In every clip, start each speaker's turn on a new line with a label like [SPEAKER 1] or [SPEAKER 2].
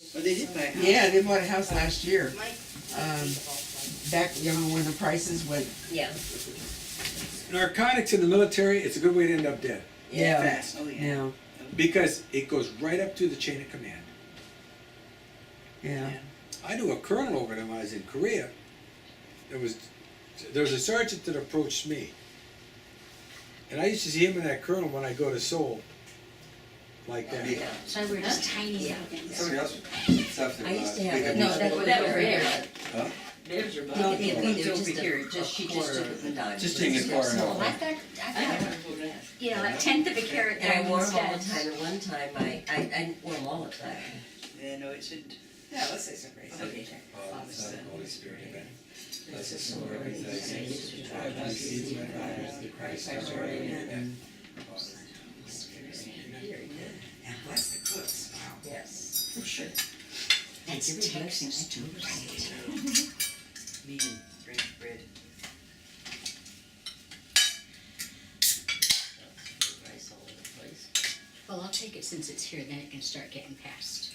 [SPEAKER 1] But they did buy a house.
[SPEAKER 2] Yeah, they bought a house last year. Back, when the prices went.
[SPEAKER 3] Yeah.
[SPEAKER 4] Narcotics in the military, it's a good way to end up dead.
[SPEAKER 2] Yeah.
[SPEAKER 4] Fast.
[SPEAKER 1] Oh, yeah.
[SPEAKER 2] Yeah,
[SPEAKER 4] Because it goes right up to the chain of command.
[SPEAKER 2] yeah.
[SPEAKER 4] I knew a colonel over there when I was in Korea. There was a sergeant that approached me. And I used to see him and that colonel when I go to Seoul. Like that.
[SPEAKER 3] Yeah.
[SPEAKER 5] So we're just tiny things.
[SPEAKER 6] Somebody else stuff that.
[SPEAKER 3] I used to have
[SPEAKER 6] pick
[SPEAKER 3] that.
[SPEAKER 6] up
[SPEAKER 3] No,
[SPEAKER 6] these-
[SPEAKER 3] that was over there.
[SPEAKER 6] Huh?
[SPEAKER 1] There's your
[SPEAKER 3] No,
[SPEAKER 1] bucket.
[SPEAKER 3] it was
[SPEAKER 1] It's
[SPEAKER 3] over
[SPEAKER 1] over
[SPEAKER 3] here,
[SPEAKER 1] here.
[SPEAKER 3] just, she just took it and died.
[SPEAKER 6] Just taking it far enough.
[SPEAKER 5] Well, I thought, you know, a tenth of a carrot
[SPEAKER 3] And I
[SPEAKER 5] down
[SPEAKER 3] wore them all the
[SPEAKER 5] instead.
[SPEAKER 3] time, and one time I wore them all the time.
[SPEAKER 1] Yeah, no, it shouldn't.
[SPEAKER 2] Yeah, let's say some grace.
[SPEAKER 1] Okay.
[SPEAKER 6] Father, Son, and Holy Spirit, amen. Bless us, Lord, every day. The Christ our Lord, amen.
[SPEAKER 2] And bless the cooks, wow.
[SPEAKER 3] Yes.
[SPEAKER 2] For sure.
[SPEAKER 5] That's Texas too, right?
[SPEAKER 1] Vegan French bread.
[SPEAKER 3] Rice all over the place.
[SPEAKER 5] Well, I'll take it since it's here, then it can start getting passed.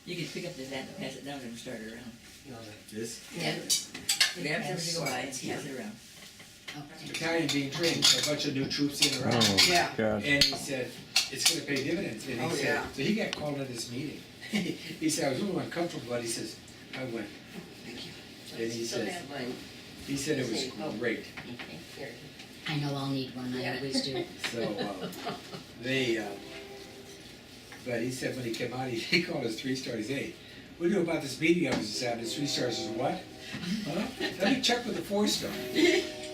[SPEAKER 7] You can pick up the net and pass it down and start it around.
[SPEAKER 4] This?
[SPEAKER 3] Yeah.
[SPEAKER 7] Every time you go by, pass it around.
[SPEAKER 5] Okay.
[SPEAKER 4] Battalion being trained, a bunch of new troops in around.
[SPEAKER 8] Oh,
[SPEAKER 2] Yeah.
[SPEAKER 8] God.
[SPEAKER 4] And he said, it's gonna pay dividends. And he
[SPEAKER 2] Oh,
[SPEAKER 4] said,
[SPEAKER 2] yeah.
[SPEAKER 4] so he got called to this meeting. He said, I was a little uncomfortable, but he says, I went. And he
[SPEAKER 3] So
[SPEAKER 4] said,
[SPEAKER 3] that's mine.
[SPEAKER 4] he said it was great.
[SPEAKER 3] Okay, here.
[SPEAKER 5] I know I'll need one, I always do.
[SPEAKER 4] So, but he said when he came out, he called us 3-star. He said, hey, what do you know about this meeting I was just having? 3 stars is what? Huh? Let me check with the 4-star.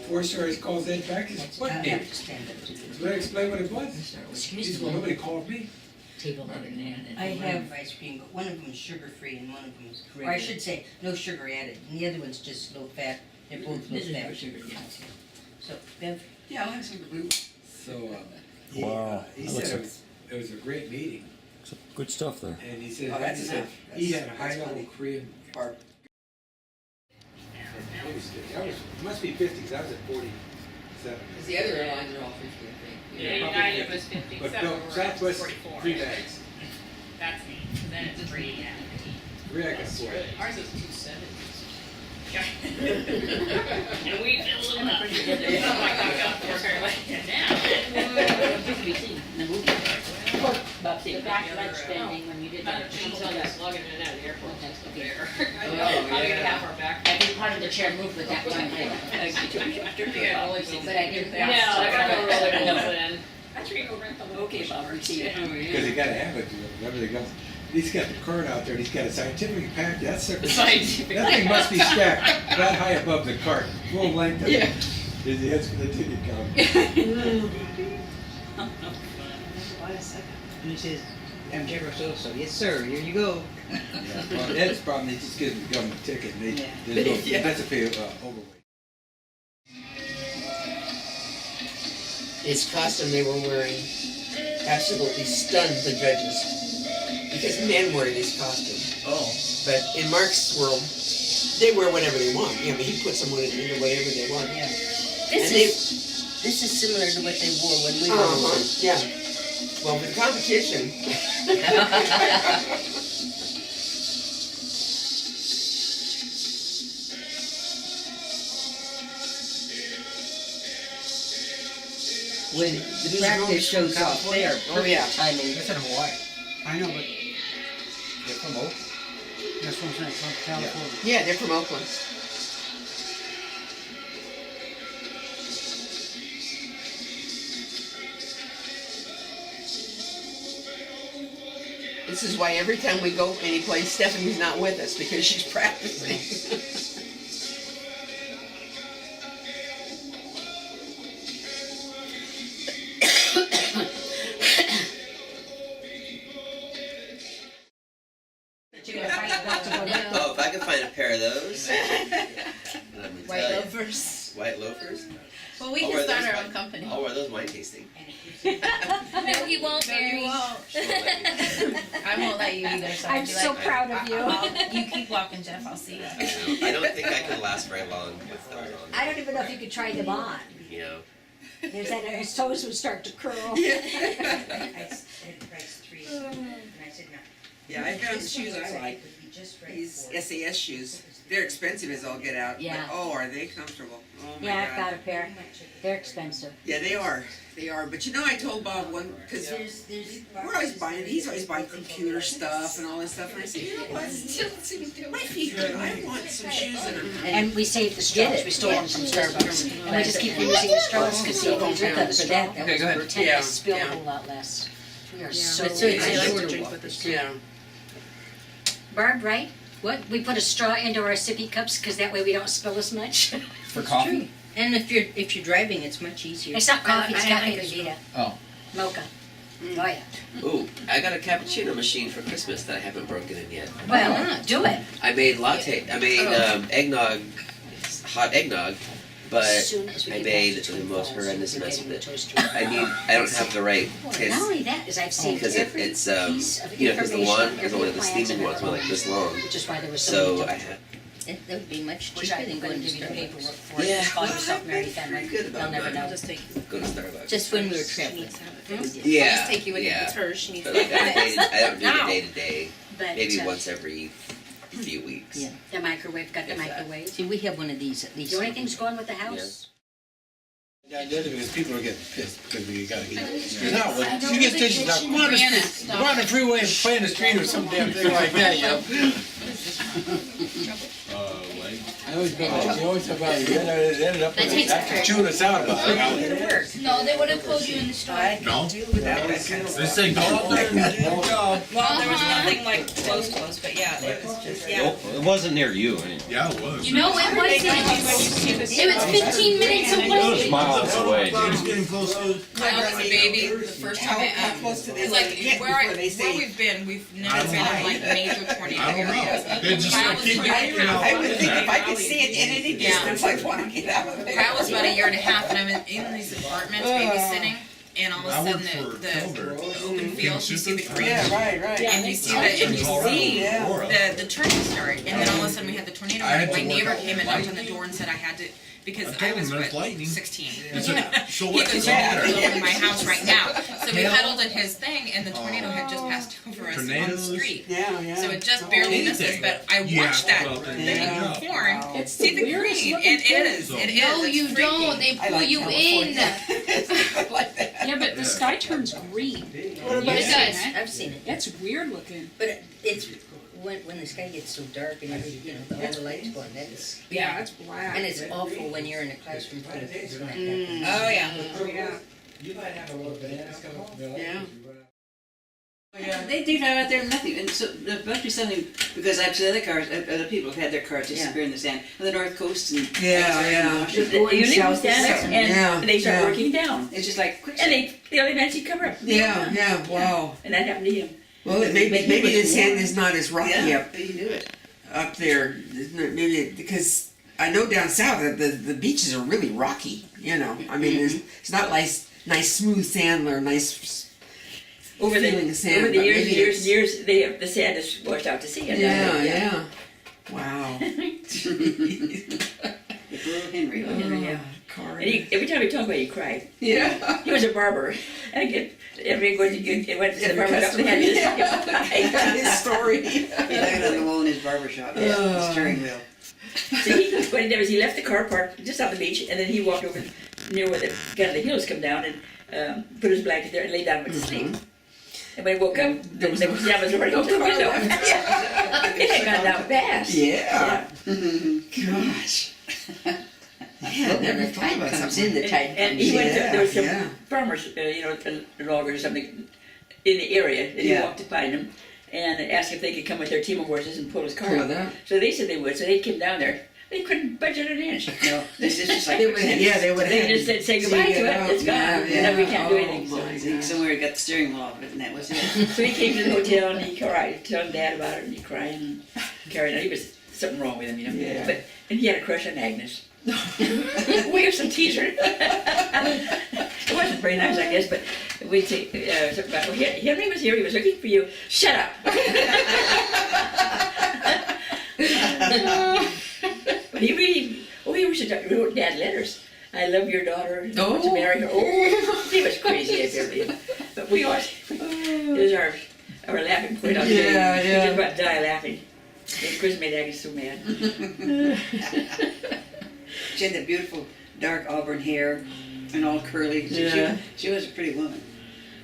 [SPEAKER 4] 4 stars calls Ed back, he says, what
[SPEAKER 5] I
[SPEAKER 4] meeting?
[SPEAKER 5] have to stand up to
[SPEAKER 4] So I explained what it was.
[SPEAKER 7] Start with
[SPEAKER 4] He said, well, nobody called me.
[SPEAKER 5] table
[SPEAKER 7] mother
[SPEAKER 5] over
[SPEAKER 7] and
[SPEAKER 5] there.
[SPEAKER 7] aunt and
[SPEAKER 3] I
[SPEAKER 7] mom.
[SPEAKER 3] have ice cream, but one of them is sugar-free and one of them is, or I should say, no sugar added, and the other one's just low fat, they're both low
[SPEAKER 7] This is
[SPEAKER 3] fat.
[SPEAKER 7] for sugar, yeah.
[SPEAKER 3] So, Bev,
[SPEAKER 2] Yeah, I like some blue.
[SPEAKER 4] So,
[SPEAKER 8] Wow.
[SPEAKER 4] he
[SPEAKER 8] That looks
[SPEAKER 4] said it was a great meeting.
[SPEAKER 8] Some good stuff there.
[SPEAKER 4] And he said,
[SPEAKER 2] Oh, that's
[SPEAKER 4] he said
[SPEAKER 2] enough.
[SPEAKER 4] he had a
[SPEAKER 2] That's
[SPEAKER 4] high-level
[SPEAKER 2] funny.
[SPEAKER 4] Korean.
[SPEAKER 2] Or-
[SPEAKER 4] It must be 50, because I was at 47.
[SPEAKER 3] because the other airlines are all 50, I think.
[SPEAKER 9] Yeah, United was 50,
[SPEAKER 4] But
[SPEAKER 9] seven
[SPEAKER 4] no,
[SPEAKER 9] were
[SPEAKER 4] Southwest,
[SPEAKER 9] 44.
[SPEAKER 4] 3 bags.
[SPEAKER 9] That's me, so then it's 3, yeah.
[SPEAKER 4] 3 I got 4.
[SPEAKER 9] Ours is 270. And we filled them up. Oh my God, got 4 apparently.
[SPEAKER 5] The back spending when you did that.
[SPEAKER 9] Until you slug it in and out of the airport, that's the bear.
[SPEAKER 3] Oh,
[SPEAKER 9] Probably
[SPEAKER 3] yeah.
[SPEAKER 9] half our back.
[SPEAKER 5] I think part of the chair moved with that one night. But I didn't.
[SPEAKER 9] No, I gotta go roll it
[SPEAKER 5] No.
[SPEAKER 9] then. I should go rent the okay bumper too.
[SPEAKER 4] Because they gotta have it, remember they got, he's got the card out there, and he's got a scientific pack, that sucker.
[SPEAKER 9] Scientific.
[SPEAKER 4] That thing must be stacked that high above the cart, full length of it.
[SPEAKER 9] Yeah.
[SPEAKER 4] His head's gonna ticket count.
[SPEAKER 1] And he says, I'm Jeff so yes, sir, here you go.
[SPEAKER 4] Yeah, well, Ed's problem, he just gives the government ticket, and they,
[SPEAKER 1] Yeah.
[SPEAKER 4] there's no,
[SPEAKER 1] Yeah.
[SPEAKER 4] that's a pay, overweight.
[SPEAKER 2] His costume they were wearing absolutely stunned the judges. Because men wear this costume.
[SPEAKER 6] Oh.
[SPEAKER 2] But in Mark's world, they wear whatever they want. I mean, he puts them into whatever they want.
[SPEAKER 3] Yeah.
[SPEAKER 2] And they,
[SPEAKER 3] This is similar to what they wore when we were.
[SPEAKER 2] yeah. Well, with competition.
[SPEAKER 3] When the practice shows off, they are
[SPEAKER 2] Oh, yeah.
[SPEAKER 3] perfect timing.
[SPEAKER 1] That's in Hawaii.
[SPEAKER 6] I know, but. They're from Oak?
[SPEAKER 1] That's what I'm saying, from California.
[SPEAKER 2] Yeah, they're from Oakland. This is why every time we go anyplace, Stephanie's not with us because she's practicing.
[SPEAKER 6] Oh, if I could find a pair of those. Let me
[SPEAKER 9] White
[SPEAKER 6] tell you.
[SPEAKER 9] loafers.
[SPEAKER 6] White loafers?
[SPEAKER 9] Well, we
[SPEAKER 6] I'll
[SPEAKER 9] can
[SPEAKER 6] wear
[SPEAKER 9] start
[SPEAKER 6] those
[SPEAKER 9] our
[SPEAKER 6] wine-
[SPEAKER 9] own company.
[SPEAKER 6] I'll wear those wine tasting.
[SPEAKER 10] No, he won't, Mary.
[SPEAKER 9] I won't let you either, so
[SPEAKER 5] I'm
[SPEAKER 9] I'd be
[SPEAKER 5] so
[SPEAKER 9] like,
[SPEAKER 5] proud of you.
[SPEAKER 9] You keep walking, Jeff, I'll see you.
[SPEAKER 6] I don't think I can last very long with them on.
[SPEAKER 5] I don't even know if you could try them on.
[SPEAKER 6] You know,
[SPEAKER 5] There's that, his toes would start to curl.
[SPEAKER 3] I had priced 3, and I said, no.
[SPEAKER 2] Yeah, I found the shoes I like. These SAS shoes. They're expensive as all get out.
[SPEAKER 5] Yeah.
[SPEAKER 2] But, oh, are they comfortable? Oh my
[SPEAKER 5] Yeah,
[SPEAKER 2] God.
[SPEAKER 5] I've got a pair. They're expensive.
[SPEAKER 2] Yeah, they are. They are. But you know, I told Bob one, because we're always buying, he's always buying computer stuff and all this stuff. And I said, you know what? My feet hurt. I want some shoes that are.
[SPEAKER 5] And we saved the straws. We stole them from Starbucks. And we just keep using the straws because they don't drink out of the straw.
[SPEAKER 7] Okay, go ahead.
[SPEAKER 5] We're tending
[SPEAKER 2] Yeah,
[SPEAKER 5] to spill
[SPEAKER 2] yeah.
[SPEAKER 5] a whole lot less. We are so
[SPEAKER 3] But so
[SPEAKER 7] I
[SPEAKER 3] I
[SPEAKER 7] like
[SPEAKER 3] like
[SPEAKER 7] to
[SPEAKER 3] to
[SPEAKER 7] drink with this.
[SPEAKER 2] Yeah.
[SPEAKER 5] Barb, right? What? We put a straw into our sippy cups because that way we don't spill as much.
[SPEAKER 6] For coffee?
[SPEAKER 3] And if you're driving, it's much easier.
[SPEAKER 5] It's not coffee, it's
[SPEAKER 7] I like
[SPEAKER 5] cafe
[SPEAKER 7] it.
[SPEAKER 5] Vita.
[SPEAKER 6] Oh.
[SPEAKER 5] Mocha. Oh yeah.
[SPEAKER 11] Ooh, I got a cappuccino machine for Christmas that I haven't broken in yet.
[SPEAKER 5] Well, do it.
[SPEAKER 11] I made latte. I made eggnog, hot eggnog, but
[SPEAKER 5] As soon as we
[SPEAKER 11] I
[SPEAKER 5] get
[SPEAKER 11] made
[SPEAKER 5] back to
[SPEAKER 11] the most
[SPEAKER 5] Twin Falls,
[SPEAKER 11] horrendous
[SPEAKER 5] we're
[SPEAKER 11] mess
[SPEAKER 5] getting
[SPEAKER 11] with
[SPEAKER 5] the
[SPEAKER 11] it.
[SPEAKER 5] toaster.
[SPEAKER 11] I don't have the right
[SPEAKER 5] Not
[SPEAKER 11] taste
[SPEAKER 5] only that, is I've seen
[SPEAKER 11] because
[SPEAKER 5] every
[SPEAKER 11] it's
[SPEAKER 5] piece of
[SPEAKER 11] you know because the
[SPEAKER 5] information,
[SPEAKER 11] one is
[SPEAKER 5] every
[SPEAKER 11] only the
[SPEAKER 5] plans
[SPEAKER 11] steaming
[SPEAKER 5] and
[SPEAKER 11] ones were like this long,
[SPEAKER 5] which is why there was so
[SPEAKER 11] so
[SPEAKER 5] many
[SPEAKER 11] I
[SPEAKER 5] different.
[SPEAKER 11] had
[SPEAKER 3] That would be much
[SPEAKER 5] Which
[SPEAKER 3] cheaper
[SPEAKER 5] I'm
[SPEAKER 3] than
[SPEAKER 5] going
[SPEAKER 3] going
[SPEAKER 5] to
[SPEAKER 3] to
[SPEAKER 5] give you the
[SPEAKER 3] Starbucks.
[SPEAKER 5] paperwork for it.
[SPEAKER 11] Yeah,
[SPEAKER 5] Just call
[SPEAKER 11] well,
[SPEAKER 5] yourself
[SPEAKER 11] I've
[SPEAKER 5] Mary
[SPEAKER 11] been
[SPEAKER 5] Fenwick.
[SPEAKER 11] pretty good about
[SPEAKER 5] They'll never
[SPEAKER 11] that.
[SPEAKER 5] know.
[SPEAKER 7] I'll just take you.
[SPEAKER 11] go to Starbucks.
[SPEAKER 3] Just when we were traveling.
[SPEAKER 11] Yeah,
[SPEAKER 7] I'll just take you with
[SPEAKER 11] yeah.
[SPEAKER 7] you. It's hers. She needs
[SPEAKER 11] But
[SPEAKER 7] to
[SPEAKER 11] like I don't do
[SPEAKER 7] No.
[SPEAKER 11] the day to day.
[SPEAKER 5] But,
[SPEAKER 11] Maybe once every few weeks.
[SPEAKER 3] Yeah.
[SPEAKER 5] the microwave, got the
[SPEAKER 11] If that.
[SPEAKER 5] microwave.
[SPEAKER 3] See, we have one of these at least.
[SPEAKER 5] Do anything's going with the house?
[SPEAKER 6] Yeah, the other because people are getting pissed because we gotta eat.
[SPEAKER 4] Now, when she gets dishes, like, come on the street, go on the freeway and play in the street or some damn thing like that, you know? I always been like, you always about it, it ended up with
[SPEAKER 10] takes
[SPEAKER 4] after chewing us out about it.
[SPEAKER 10] No, they would have pulled you in the store.
[SPEAKER 6] No?
[SPEAKER 2] Without that kind of stuff.
[SPEAKER 6] This thing go out there and good job.
[SPEAKER 7] Well, there was nothing like close, but yeah, it was just, yeah.
[SPEAKER 8] It wasn't near you anyway.
[SPEAKER 6] Yeah, it was.
[SPEAKER 10] You know, it wasn't. It was 15 minutes
[SPEAKER 8] It was
[SPEAKER 10] away.
[SPEAKER 8] miles away,
[SPEAKER 6] It's
[SPEAKER 8] dude.
[SPEAKER 6] getting close to.
[SPEAKER 7] When I was a baby, the first time
[SPEAKER 2] How close to
[SPEAKER 7] it's
[SPEAKER 2] this
[SPEAKER 7] like
[SPEAKER 2] get
[SPEAKER 7] where
[SPEAKER 2] before they say?
[SPEAKER 7] we've been, we've
[SPEAKER 6] I
[SPEAKER 7] never
[SPEAKER 6] don't
[SPEAKER 7] been in
[SPEAKER 6] know.
[SPEAKER 7] like major tornado
[SPEAKER 6] I don't
[SPEAKER 7] areas.
[SPEAKER 6] know. They just
[SPEAKER 7] Kyle
[SPEAKER 6] like
[SPEAKER 7] was
[SPEAKER 6] keep
[SPEAKER 7] like,
[SPEAKER 6] going, you know.
[SPEAKER 2] I would think if I could see it in any distance, I'd want to get out of there.
[SPEAKER 7] Kyle was about a year and a half, and I'm in these apartments babysitting, and all of a
[SPEAKER 6] I work
[SPEAKER 7] sudden
[SPEAKER 6] for
[SPEAKER 7] the
[SPEAKER 6] Tilburg.
[SPEAKER 7] open fields, you see the green.
[SPEAKER 2] Yeah, right.
[SPEAKER 7] And you see the and you see
[SPEAKER 2] Yeah.
[SPEAKER 7] the turning start, and then all of a sudden we had the tornado.
[SPEAKER 6] I had
[SPEAKER 7] My
[SPEAKER 6] to work
[SPEAKER 7] neighbor
[SPEAKER 6] out
[SPEAKER 7] came and
[SPEAKER 6] lightning.
[SPEAKER 7] knocked on the door and said I had to because
[SPEAKER 6] I
[SPEAKER 7] I
[SPEAKER 6] told
[SPEAKER 7] was
[SPEAKER 6] him there's
[SPEAKER 7] what,
[SPEAKER 6] lightning.
[SPEAKER 7] 16.
[SPEAKER 6] I said, so
[SPEAKER 7] He
[SPEAKER 6] what?
[SPEAKER 7] goes,
[SPEAKER 6] It's
[SPEAKER 7] "You
[SPEAKER 6] all
[SPEAKER 7] need to
[SPEAKER 6] there."
[SPEAKER 7] go to my house right now." So we
[SPEAKER 6] Hail.
[SPEAKER 7] huddled in his thing, and the tornado had just passed over us on the
[SPEAKER 6] Tornadoes.
[SPEAKER 7] street.
[SPEAKER 2] Yeah.
[SPEAKER 7] So it just barely missed us,
[SPEAKER 6] Anything.
[SPEAKER 7] but I
[SPEAKER 6] Yeah,
[SPEAKER 7] watched that
[SPEAKER 6] well,
[SPEAKER 7] thing
[SPEAKER 2] yeah.
[SPEAKER 7] form.
[SPEAKER 5] It's
[SPEAKER 7] See the green? It is.
[SPEAKER 6] So-
[SPEAKER 7] It is.
[SPEAKER 10] No,
[SPEAKER 7] It's
[SPEAKER 10] you
[SPEAKER 7] freaking.
[SPEAKER 10] don't. They
[SPEAKER 2] I
[SPEAKER 10] pull
[SPEAKER 2] like
[SPEAKER 10] you in.
[SPEAKER 2] California. like that.
[SPEAKER 12] Yeah, but the sky turns green.
[SPEAKER 10] But it does.
[SPEAKER 3] I've seen it.
[SPEAKER 12] That's weird looking.
[SPEAKER 3] But it's when the sky gets so dark and everything, all the lights go on, that's,
[SPEAKER 12] Yeah, it's black.
[SPEAKER 3] and it's awful when you're in a classroom full of kids when that happens.
[SPEAKER 7] Oh yeah.
[SPEAKER 12] Oh, yeah.
[SPEAKER 1] They do drive out there and nothing, and so there must be something, because I've seen other cars, other people have had their cars disappear in the sand, on the north coast and.
[SPEAKER 2] Yeah.
[SPEAKER 5] You live down there,
[SPEAKER 2] Yeah,
[SPEAKER 5] and they start
[SPEAKER 2] yeah.
[SPEAKER 5] working down.
[SPEAKER 1] It's just like
[SPEAKER 5] And
[SPEAKER 1] quicksand.
[SPEAKER 5] they eventually cover up.
[SPEAKER 2] Yeah, wow.
[SPEAKER 5] And that happened to him.
[SPEAKER 2] Well, maybe the sand is not as rocky
[SPEAKER 1] Yeah, you do it.
[SPEAKER 2] up there. Maybe because I know down south that the beaches are really rocky. You know, I mean, it's not like nice smooth sand or nice.
[SPEAKER 5] Over the
[SPEAKER 2] feeling sand,
[SPEAKER 5] over the
[SPEAKER 2] but
[SPEAKER 5] years,
[SPEAKER 2] maybe
[SPEAKER 5] years,
[SPEAKER 2] it's-
[SPEAKER 5] years, the sand is washed out to sea.
[SPEAKER 2] Yeah. Wow.
[SPEAKER 1] The Burro Henry.
[SPEAKER 5] Yeah.
[SPEAKER 2] Car.
[SPEAKER 5] And every time he talked about it, he cried.
[SPEAKER 2] Yeah.
[SPEAKER 5] He was a barber. And every went to the barber shop, they had this.
[SPEAKER 2] His story.
[SPEAKER 1] He died on the wall in his barber shop, the steering wheel.
[SPEAKER 5] So what he did was he left the car parked just on the beach, and then he walked over near where the kind of the hills come down, and put his blanket there and lay down and went to sleep. And when he woke up, the pajamas were already open the window. It had gone down fast.
[SPEAKER 2] Yeah. Gosh. Yeah, never thought about
[SPEAKER 3] Comes
[SPEAKER 2] something.
[SPEAKER 3] in the tide.
[SPEAKER 5] And he went to, there was some
[SPEAKER 2] Yeah.
[SPEAKER 5] farmers, loggers or something in the area, and he
[SPEAKER 2] Yeah.
[SPEAKER 5] walked to find them and asked if they could come with their team of horses and pull his car
[SPEAKER 2] Pull
[SPEAKER 5] out.
[SPEAKER 2] it out.
[SPEAKER 5] So they said they would, so they came down there. They couldn't budget an inch.
[SPEAKER 1] No, this is just like
[SPEAKER 2] They would,
[SPEAKER 1] quicksand.
[SPEAKER 2] yeah, they would
[SPEAKER 5] They
[SPEAKER 2] have.
[SPEAKER 5] just said, say goodbye to it, it's gone, and then we can't do anything.
[SPEAKER 2] Oh,
[SPEAKER 1] I think somewhere he got the steering wheel off of it, and that was it.
[SPEAKER 5] So he came to the hotel and he cried, telling Dad about it, and he cried and carried on. He was something wrong with him, you know.
[SPEAKER 2] Yeah.
[SPEAKER 5] But and he had a crush on Agnes. We have some teaser. It wasn't very nice, I guess, but we'd say something about, well, Henry was here, he was looking for you. Shut up. But he really, he wrote Dad letters. I love your daughter. I want
[SPEAKER 2] Oh.
[SPEAKER 5] to marry her. Oh, he was crazy apparently. But we always, it was our laughing point. I'll tell you.
[SPEAKER 2] Yeah,
[SPEAKER 5] We
[SPEAKER 2] yeah.
[SPEAKER 5] just about die laughing. And Chris made Aggie so mad.
[SPEAKER 1] She had that beautiful dark auburn hair and all curly.
[SPEAKER 5] Yeah.
[SPEAKER 1] She was a pretty woman.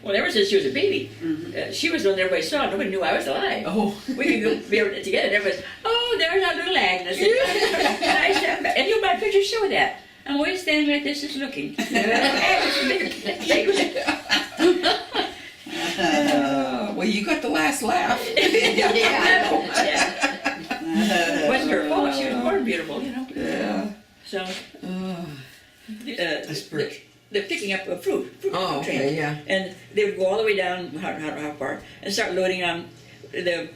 [SPEAKER 5] Well, ever since she was a baby,
[SPEAKER 1] Mm-hmm.
[SPEAKER 5] she was the one everybody saw. Nobody knew I was alive.
[SPEAKER 2] Oh.
[SPEAKER 5] We could go be able to together. And everybody's, oh, there's our little Agnes. I stand back. And you know, my pictures show that. I'm always standing like this, just looking.
[SPEAKER 2] Well, you got the last laugh.
[SPEAKER 5] It wasn't her fault. She was born beautiful, you know.
[SPEAKER 2] Yeah.
[SPEAKER 5] So,
[SPEAKER 2] That's pretty.
[SPEAKER 5] they're picking up a fruit
[SPEAKER 2] Oh,
[SPEAKER 5] train.
[SPEAKER 2] okay, yeah.
[SPEAKER 5] And they would go all the way down how far and start loading on. The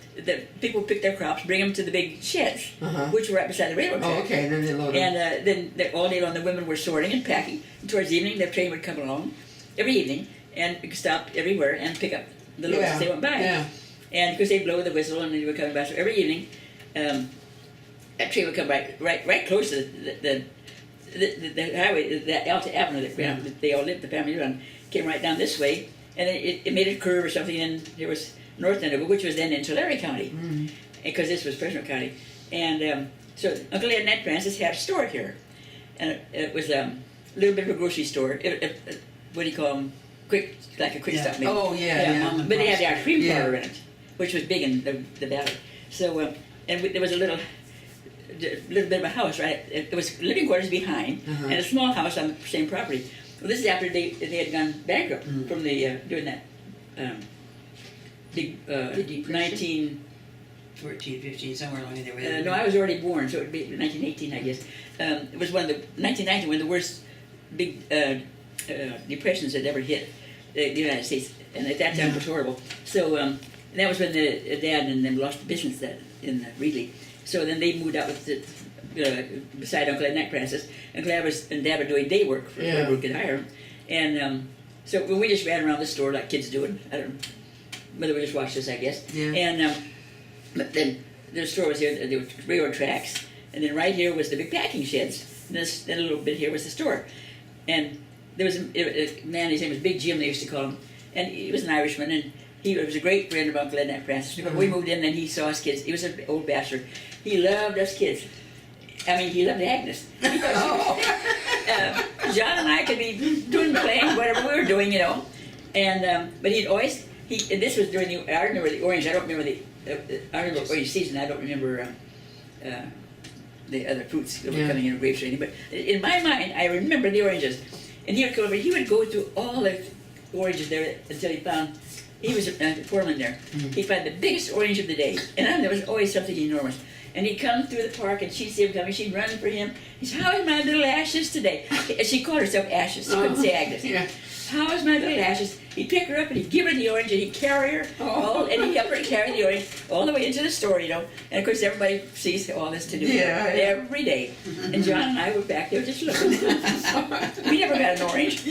[SPEAKER 5] people would pick their crops, bring them to the big sheds,
[SPEAKER 2] Uh-huh.
[SPEAKER 5] which were right beside the railroad track.
[SPEAKER 2] Oh, okay, then they load them.
[SPEAKER 5] And all day long, the women were sorting and packing. And towards evening, the train would come along every evening and stop everywhere and pick up the loads as they went by.
[SPEAKER 2] Yeah.
[SPEAKER 5] And because they'd blow the whistle and they would come by, so every evening, that train would come right close to the highway, that Alta Avenue that they all lived, the family on, came right down this way, and then it made a curve or something, and there was north end of it, which was then in Tulare County, because this was Fresno County. And so Uncle Ed and Aunt Francis had a store here, and it was a little bit of a grocery store. What do you call them? Like a quick stop maybe.
[SPEAKER 2] Oh, yeah.
[SPEAKER 5] But they had the ice cream
[SPEAKER 2] Yeah.
[SPEAKER 5] parlor in it, which was big in the valley. So, there was a little bit of a house, right? It was living quarters behind, and a small house on the same property. Well, this is after they had gone bankrupt from the doing that big
[SPEAKER 3] The Depression?
[SPEAKER 5] 14,
[SPEAKER 3] 15, somewhere along there.
[SPEAKER 5] no, I was already born, so it would be 1918, I guess. It was one of the 1919, one of the worst big depressions that ever hit the United States, and at that time it was horrible. So and that was when the dad and them lost the business in Reedley. So then they moved out with beside Uncle Ed and Aunt Francis. Uncle Ed and Dad were doing day work for whoever could hire them, and so we just ran around the store like kids doing. I don't know whether we just watched this, I guess.
[SPEAKER 2] Yeah.
[SPEAKER 5] And but then the store was here. There were railroad tracks, and then right here was the big packing sheds. And then a little bit here was the store, and there was a man. His name was Big Jim. They used to call him, and he was an Irishman, and he was a great friend of Uncle Ed and Aunt Francis. When we moved in, and he saw us kids. He was an old bastard. He loved us kids. I mean, he loved Agnes. John and I could be playing whatever we were doing, you know, and but he'd always and this was during I remember the orange. I don't remember I remember orange season. I don't remember the other fruits that were coming in, grapes or anything. But in my mind, I remember the oranges. And he would come over. He would go through all the oranges there until he found. He was a foreman there. He'd find the biggest orange of the day, and there was always something enormous. And he'd come through the park, and she'd see him coming. She'd run for him. He said, "How is my little Ashes today?" And she called herself Ashes. She couldn't say Agnes.
[SPEAKER 2] Yeah.
[SPEAKER 5] "How is my little Ashes?" He'd pick her up, and he'd give her the orange, and he'd carry her, and he'd help her to carry the orange all the way into the store, you know. And of course, everybody sees all this to do every day. And John and I were back there just looking. We never got an orange.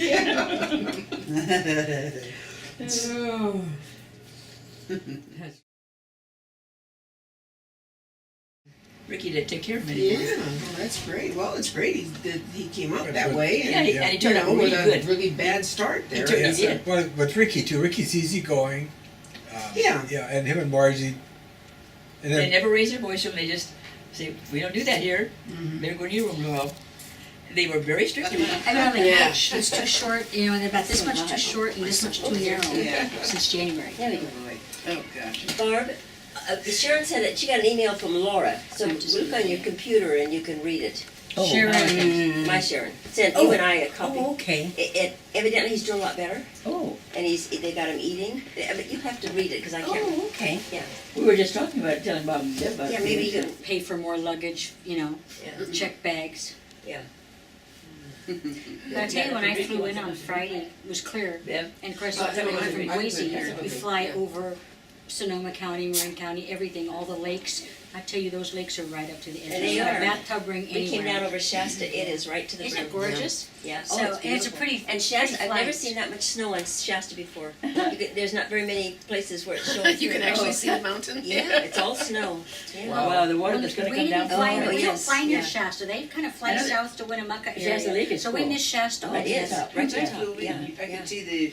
[SPEAKER 5] Ricky did take care of me.
[SPEAKER 2] Yeah, well, that's great. Well, it's great he came up that way.
[SPEAKER 5] Yeah, and he turned out
[SPEAKER 2] with
[SPEAKER 5] really
[SPEAKER 2] a
[SPEAKER 5] good.
[SPEAKER 2] really bad start there.
[SPEAKER 5] He did.
[SPEAKER 4] Well, with Ricky too. Ricky's easygoing.
[SPEAKER 2] Yeah.
[SPEAKER 4] Yeah, and him and Margie. And
[SPEAKER 5] They
[SPEAKER 4] then
[SPEAKER 5] never raise their voice to him. They just say, "We don't do that here. Better go to your room, Lou." They were very strict about it.
[SPEAKER 12] I've been on the couch. It's too short, you know, and about this much too short and this much too narrow since January.
[SPEAKER 3] There we go.
[SPEAKER 1] Oh, gosh.
[SPEAKER 3] Barb, Sharon said that she got an email from Laura. So look on your computer and you can read it.
[SPEAKER 12] Sharon.
[SPEAKER 3] My Sharon sent you and I a copy.
[SPEAKER 12] Oh, okay.
[SPEAKER 3] Evidently he's doing a lot better,
[SPEAKER 5] Oh,
[SPEAKER 3] and they got him eating. But you have to read it because I can't.
[SPEAKER 12] Oh, okay.
[SPEAKER 3] Yeah,
[SPEAKER 5] we were just talking about it, telling Bob and Deb about it.
[SPEAKER 3] yeah. Maybe you can.
[SPEAKER 12] Pay for more luggage, you know,
[SPEAKER 3] Yeah.
[SPEAKER 12] check bags.
[SPEAKER 3] Yeah.
[SPEAKER 12] But I tell you, when I flew in on Friday, it was clear.
[SPEAKER 5] Yeah.
[SPEAKER 12] And of course, coming from Boise, we fly over Sonoma County, Marin County, everything, all the lakes, I tell you, those lakes are right up to the edge.
[SPEAKER 3] They
[SPEAKER 12] There's not a
[SPEAKER 3] are.
[SPEAKER 12] bathtub ring
[SPEAKER 3] We came down
[SPEAKER 12] anywhere.
[SPEAKER 3] over Shasta, it is right to the
[SPEAKER 12] Isn't it
[SPEAKER 3] brim.
[SPEAKER 12] gorgeous?
[SPEAKER 3] Yeah.
[SPEAKER 12] So,
[SPEAKER 3] Oh,
[SPEAKER 12] and it's a
[SPEAKER 3] beautiful.
[SPEAKER 12] pretty,
[SPEAKER 3] And Shasta,
[SPEAKER 12] pretty
[SPEAKER 3] I've never
[SPEAKER 12] flight.
[SPEAKER 3] seen that much snow on Shasta before. There's not very many places where it's showing.
[SPEAKER 2] You can
[SPEAKER 3] through.
[SPEAKER 2] actually see the mountain.
[SPEAKER 3] Yeah, it's all snow. Yeah.
[SPEAKER 5] Wow, the water
[SPEAKER 12] When
[SPEAKER 5] that's
[SPEAKER 12] we
[SPEAKER 5] gonna come
[SPEAKER 12] didn't
[SPEAKER 5] down.
[SPEAKER 12] fly,
[SPEAKER 3] Oh,
[SPEAKER 12] we don't
[SPEAKER 3] yes,
[SPEAKER 12] fly near
[SPEAKER 3] yeah.
[SPEAKER 12] Shasta, they kind of
[SPEAKER 5] I
[SPEAKER 12] fly
[SPEAKER 5] know that-
[SPEAKER 12] south to Winnemucca
[SPEAKER 5] Shasta
[SPEAKER 12] area.
[SPEAKER 5] Lake is
[SPEAKER 12] So we
[SPEAKER 5] full.
[SPEAKER 12] miss Shasta all
[SPEAKER 3] It
[SPEAKER 12] the
[SPEAKER 3] is.
[SPEAKER 12] time.
[SPEAKER 3] Right to the
[SPEAKER 1] That's
[SPEAKER 3] top,
[SPEAKER 1] cool.
[SPEAKER 3] yeah.
[SPEAKER 1] I can see the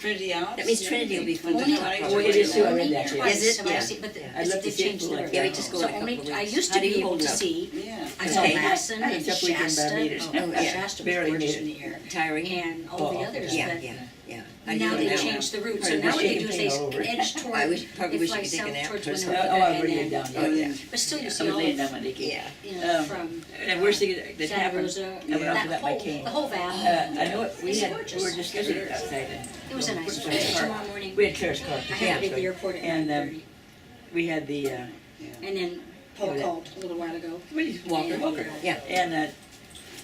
[SPEAKER 1] Trinity Alps.
[SPEAKER 3] That means Trinity will be full.
[SPEAKER 12] Only
[SPEAKER 5] Oh, it is too, I read
[SPEAKER 12] only
[SPEAKER 5] that, yeah.
[SPEAKER 12] twice
[SPEAKER 3] Is it?
[SPEAKER 12] have I
[SPEAKER 3] Yeah.
[SPEAKER 12] seen, but
[SPEAKER 3] Yeah.
[SPEAKER 5] I'd love to
[SPEAKER 12] they've
[SPEAKER 5] see it
[SPEAKER 12] changed
[SPEAKER 5] full
[SPEAKER 12] the
[SPEAKER 5] like
[SPEAKER 12] route.
[SPEAKER 3] Yeah, we just go
[SPEAKER 12] So
[SPEAKER 3] in a couple
[SPEAKER 12] only,
[SPEAKER 3] of
[SPEAKER 12] I
[SPEAKER 3] weeks.
[SPEAKER 12] used
[SPEAKER 3] How
[SPEAKER 12] to
[SPEAKER 3] do
[SPEAKER 12] be
[SPEAKER 3] you
[SPEAKER 12] able
[SPEAKER 3] hold
[SPEAKER 12] to
[SPEAKER 3] it up?
[SPEAKER 12] see,
[SPEAKER 1] Yeah.
[SPEAKER 12] I saw
[SPEAKER 5] Okay.
[SPEAKER 12] Madison
[SPEAKER 5] I
[SPEAKER 12] and
[SPEAKER 5] think we can
[SPEAKER 12] Shasta,
[SPEAKER 5] made it.
[SPEAKER 12] oh,
[SPEAKER 3] Oh, yeah.
[SPEAKER 12] Shasta was
[SPEAKER 5] Barely
[SPEAKER 12] gorgeous
[SPEAKER 5] made
[SPEAKER 12] in
[SPEAKER 5] it.
[SPEAKER 12] the air.
[SPEAKER 3] Tiring.
[SPEAKER 12] And all the
[SPEAKER 5] Oh,
[SPEAKER 12] others,
[SPEAKER 3] Yeah,
[SPEAKER 12] but
[SPEAKER 3] yeah, yeah.
[SPEAKER 12] now they
[SPEAKER 3] know
[SPEAKER 12] changed the route, so
[SPEAKER 5] Probably
[SPEAKER 12] now what
[SPEAKER 5] wish
[SPEAKER 12] they
[SPEAKER 5] you
[SPEAKER 12] do is
[SPEAKER 5] could
[SPEAKER 12] they
[SPEAKER 5] paint all over.
[SPEAKER 12] edge toward,
[SPEAKER 3] I wish, probably
[SPEAKER 12] they
[SPEAKER 3] wish
[SPEAKER 12] fly
[SPEAKER 3] you could take a
[SPEAKER 12] south
[SPEAKER 3] nap.
[SPEAKER 12] towards
[SPEAKER 5] Oh,
[SPEAKER 12] Winnemucca
[SPEAKER 5] I've
[SPEAKER 12] and
[SPEAKER 5] already
[SPEAKER 12] then,
[SPEAKER 5] down
[SPEAKER 1] Oh,
[SPEAKER 5] here.
[SPEAKER 1] then
[SPEAKER 12] but still you
[SPEAKER 5] I
[SPEAKER 12] see
[SPEAKER 5] was
[SPEAKER 12] all
[SPEAKER 5] laying
[SPEAKER 12] of,
[SPEAKER 5] down my leg.
[SPEAKER 3] Yeah.
[SPEAKER 12] you know,
[SPEAKER 5] Um,
[SPEAKER 12] from
[SPEAKER 5] And worst thing that
[SPEAKER 12] Santa
[SPEAKER 5] happened,
[SPEAKER 12] Rosa,
[SPEAKER 5] I went
[SPEAKER 12] that
[SPEAKER 5] off to that my
[SPEAKER 12] whole,
[SPEAKER 5] cane.
[SPEAKER 12] the whole valley.
[SPEAKER 5] I know it, we
[SPEAKER 12] It's
[SPEAKER 5] had,
[SPEAKER 12] gorgeous.
[SPEAKER 5] we were discussing it outside and.
[SPEAKER 12] It was a nice
[SPEAKER 5] Put
[SPEAKER 12] one.
[SPEAKER 5] the car-
[SPEAKER 12] Tomorrow morning,
[SPEAKER 5] We had Claire's car.
[SPEAKER 12] I had to be at the airport at
[SPEAKER 5] And,
[SPEAKER 12] 9:30.
[SPEAKER 5] we had the,
[SPEAKER 12] And then Paul
[SPEAKER 5] Yeah.
[SPEAKER 12] called a little while ago.
[SPEAKER 5] Walker.
[SPEAKER 3] Yeah.
[SPEAKER 5] And,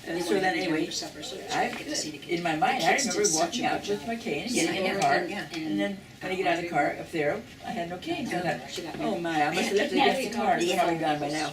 [SPEAKER 12] They
[SPEAKER 5] so then
[SPEAKER 12] wanted to
[SPEAKER 5] anyway,
[SPEAKER 12] for supper, so
[SPEAKER 5] I,
[SPEAKER 12] get to see the kids.
[SPEAKER 5] in my mind,
[SPEAKER 12] The
[SPEAKER 5] I
[SPEAKER 12] kids did
[SPEAKER 5] remember
[SPEAKER 12] such a
[SPEAKER 5] walking
[SPEAKER 12] good
[SPEAKER 5] out with
[SPEAKER 12] job.
[SPEAKER 5] my cane,
[SPEAKER 12] Yeah,
[SPEAKER 5] getting in the
[SPEAKER 12] yeah.
[SPEAKER 5] car,
[SPEAKER 3] Yeah.
[SPEAKER 5] and then when I get out of the car up there, I had no cane. So I thought,
[SPEAKER 12] She got
[SPEAKER 5] oh
[SPEAKER 12] married.
[SPEAKER 5] my, I must have left it against the car. It's probably gone by now.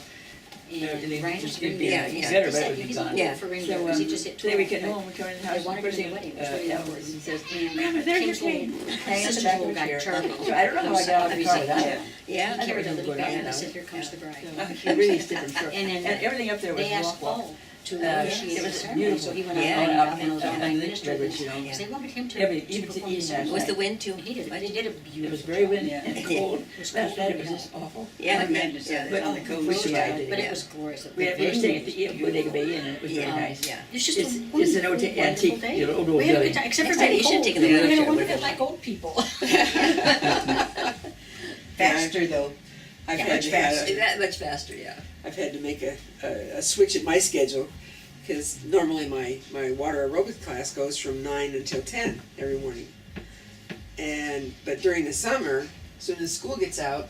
[SPEAKER 12] And Ryan
[SPEAKER 5] just
[SPEAKER 12] been
[SPEAKER 5] be
[SPEAKER 3] Yeah,
[SPEAKER 12] there.
[SPEAKER 3] yeah.
[SPEAKER 5] better,
[SPEAKER 12] He
[SPEAKER 5] but
[SPEAKER 12] said
[SPEAKER 5] it would be
[SPEAKER 12] he's
[SPEAKER 5] gone.
[SPEAKER 12] not
[SPEAKER 3] Yeah.
[SPEAKER 12] going for reindeer,
[SPEAKER 5] So,
[SPEAKER 12] 'cause he just hit
[SPEAKER 5] today we
[SPEAKER 12] 12,
[SPEAKER 5] get
[SPEAKER 12] but
[SPEAKER 5] home, we come in the
[SPEAKER 12] they
[SPEAKER 5] house,
[SPEAKER 12] wanted
[SPEAKER 5] and first
[SPEAKER 12] to
[SPEAKER 5] thing,
[SPEAKER 12] do a wedding, it was really
[SPEAKER 5] Edwards, he says,
[SPEAKER 12] And
[SPEAKER 5] Grandma, there's your
[SPEAKER 12] Kim's little
[SPEAKER 5] cane. Hang on the
[SPEAKER 12] sister's
[SPEAKER 5] back of
[SPEAKER 12] little
[SPEAKER 5] the
[SPEAKER 12] guy,
[SPEAKER 5] chair.
[SPEAKER 12] Charlie.
[SPEAKER 5] So I don't know how I got out of the car without it.
[SPEAKER 3] Yeah,
[SPEAKER 12] He
[SPEAKER 3] I never
[SPEAKER 12] carried a
[SPEAKER 3] done
[SPEAKER 12] little
[SPEAKER 3] the
[SPEAKER 12] bag
[SPEAKER 3] going
[SPEAKER 12] and
[SPEAKER 3] out.
[SPEAKER 12] said, here comes the bride.
[SPEAKER 5] He really stood in short.
[SPEAKER 12] And then
[SPEAKER 5] everything up there was
[SPEAKER 12] They asked
[SPEAKER 5] walk.
[SPEAKER 12] Paul to
[SPEAKER 5] It
[SPEAKER 12] officiate
[SPEAKER 5] was
[SPEAKER 12] the ceremony,
[SPEAKER 5] beautiful.
[SPEAKER 12] so he went
[SPEAKER 3] Yeah.
[SPEAKER 12] out
[SPEAKER 5] Yeah.
[SPEAKER 12] and the
[SPEAKER 5] And
[SPEAKER 12] prime
[SPEAKER 5] the
[SPEAKER 12] minister
[SPEAKER 5] Edwards,
[SPEAKER 12] did,
[SPEAKER 5] you know.
[SPEAKER 12] because they wanted him to
[SPEAKER 5] Yeah, but
[SPEAKER 12] to
[SPEAKER 5] even to
[SPEAKER 12] perform the
[SPEAKER 5] eat that
[SPEAKER 12] ceremony.
[SPEAKER 3] Was the wind too?
[SPEAKER 12] He did, but he did a beautiful
[SPEAKER 5] It was very windy
[SPEAKER 1] Yeah.
[SPEAKER 5] and cold.
[SPEAKER 12] It was
[SPEAKER 5] Last
[SPEAKER 12] cold
[SPEAKER 5] night it
[SPEAKER 12] and
[SPEAKER 5] was just awful.
[SPEAKER 3] Yeah,
[SPEAKER 1] Imagine
[SPEAKER 3] yeah,
[SPEAKER 1] that
[SPEAKER 5] But
[SPEAKER 1] on the
[SPEAKER 5] we
[SPEAKER 1] coast.
[SPEAKER 5] tried
[SPEAKER 12] But
[SPEAKER 5] it.
[SPEAKER 12] it was glorious.
[SPEAKER 5] We were staying at the Bodega Bay Inn, and it was very
[SPEAKER 3] Yeah,
[SPEAKER 5] nice.
[SPEAKER 3] yeah.
[SPEAKER 12] It's just
[SPEAKER 5] It's-
[SPEAKER 12] a
[SPEAKER 5] it's
[SPEAKER 12] wonderful,
[SPEAKER 5] an old
[SPEAKER 12] wonderful
[SPEAKER 5] antique,
[SPEAKER 12] day.
[SPEAKER 5] you know, old
[SPEAKER 12] We had a
[SPEAKER 5] building.
[SPEAKER 12] good time, except for
[SPEAKER 3] Next time
[SPEAKER 12] being
[SPEAKER 3] you should
[SPEAKER 12] cold.
[SPEAKER 3] take a
[SPEAKER 12] We
[SPEAKER 3] wheelchair
[SPEAKER 12] had a
[SPEAKER 3] with
[SPEAKER 12] wonderful
[SPEAKER 3] you.
[SPEAKER 12] like old people.
[SPEAKER 2] Faster though. I've had
[SPEAKER 3] Much
[SPEAKER 2] to
[SPEAKER 3] faster. That much faster, yeah.
[SPEAKER 2] I've had to make a switch in my schedule because normally my water aerobics class goes from 9 until 10 every morning. But during the summer, as soon as school gets out,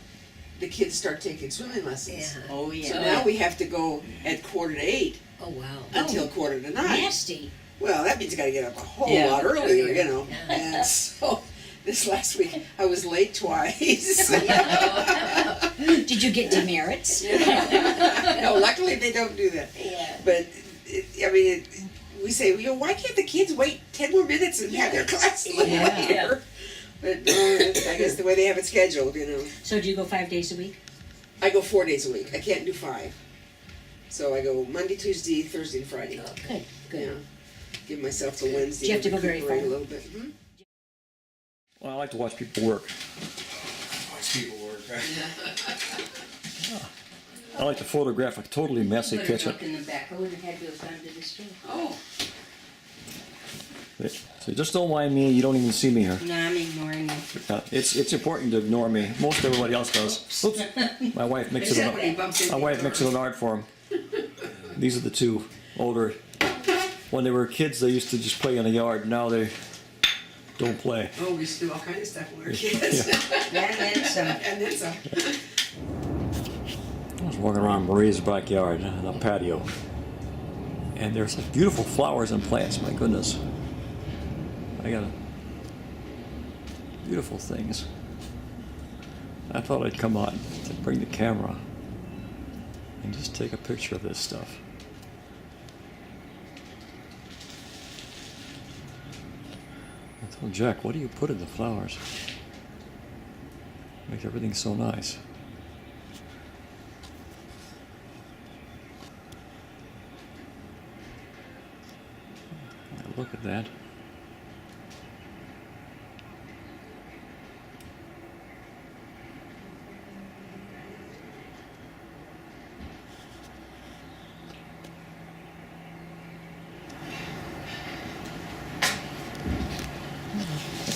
[SPEAKER 2] the kids start taking swimming lessons.
[SPEAKER 3] Yeah.
[SPEAKER 5] Oh,
[SPEAKER 2] So now we have to go at 7:45
[SPEAKER 3] Oh, wow.
[SPEAKER 2] until 8:45.
[SPEAKER 12] Nasty.
[SPEAKER 2] Well, that means I gotta get up a whole
[SPEAKER 5] Yeah.
[SPEAKER 2] lot earlier, you know.
[SPEAKER 3] Yeah.
[SPEAKER 2] And so this last week I was late twice.
[SPEAKER 12] Did you get demerits?
[SPEAKER 2] No, luckily they don't do that.
[SPEAKER 3] Yeah.
[SPEAKER 2] But we say, why can't the kids wait 10 more minutes and have their class a little
[SPEAKER 5] Yeah.
[SPEAKER 2] later? But no, I guess the way they have it scheduled, you know.
[SPEAKER 12] So do you go 5 days a week?
[SPEAKER 2] I go 4 days a week. I can't do 5. So I go Monday, Tuesday, Thursday, and Friday.
[SPEAKER 12] Good, good.
[SPEAKER 2] Yeah. Give myself the Wednesday
[SPEAKER 12] Do you have to go very
[SPEAKER 2] recuperate
[SPEAKER 12] far?
[SPEAKER 2] a little bit. Hmm?
[SPEAKER 8] Well, I like to watch people work.
[SPEAKER 6] Watch people work, right?
[SPEAKER 8] I like to photograph a totally messy kitchen.
[SPEAKER 3] In the back, I wouldn't have had to have gone to the store.
[SPEAKER 1] Oh,
[SPEAKER 8] So just don't mind me. You don't even see me here.
[SPEAKER 3] No, I'm ignoring you.
[SPEAKER 8] It's important to ignore me. Most everybody else does. Oops. My wife makes it
[SPEAKER 2] Except when he bumps into
[SPEAKER 8] my wife
[SPEAKER 2] the
[SPEAKER 8] makes it an art form. These are the two older. When they were kids, they used to just play in the yard. Now they don't play.
[SPEAKER 2] Oh, we used to do all kinds of stuff when we were kids.
[SPEAKER 3] Yeah, and then some.
[SPEAKER 2] And then some.
[SPEAKER 8] I was walking around Marie's backyard on a patio, and there's like beautiful flowers and plants. My goodness, I got beautiful things. I thought I'd come out to bring the camera and just take a picture of this stuff. I told Jack, what do you put in the flowers? Make everything so nice. Look at that.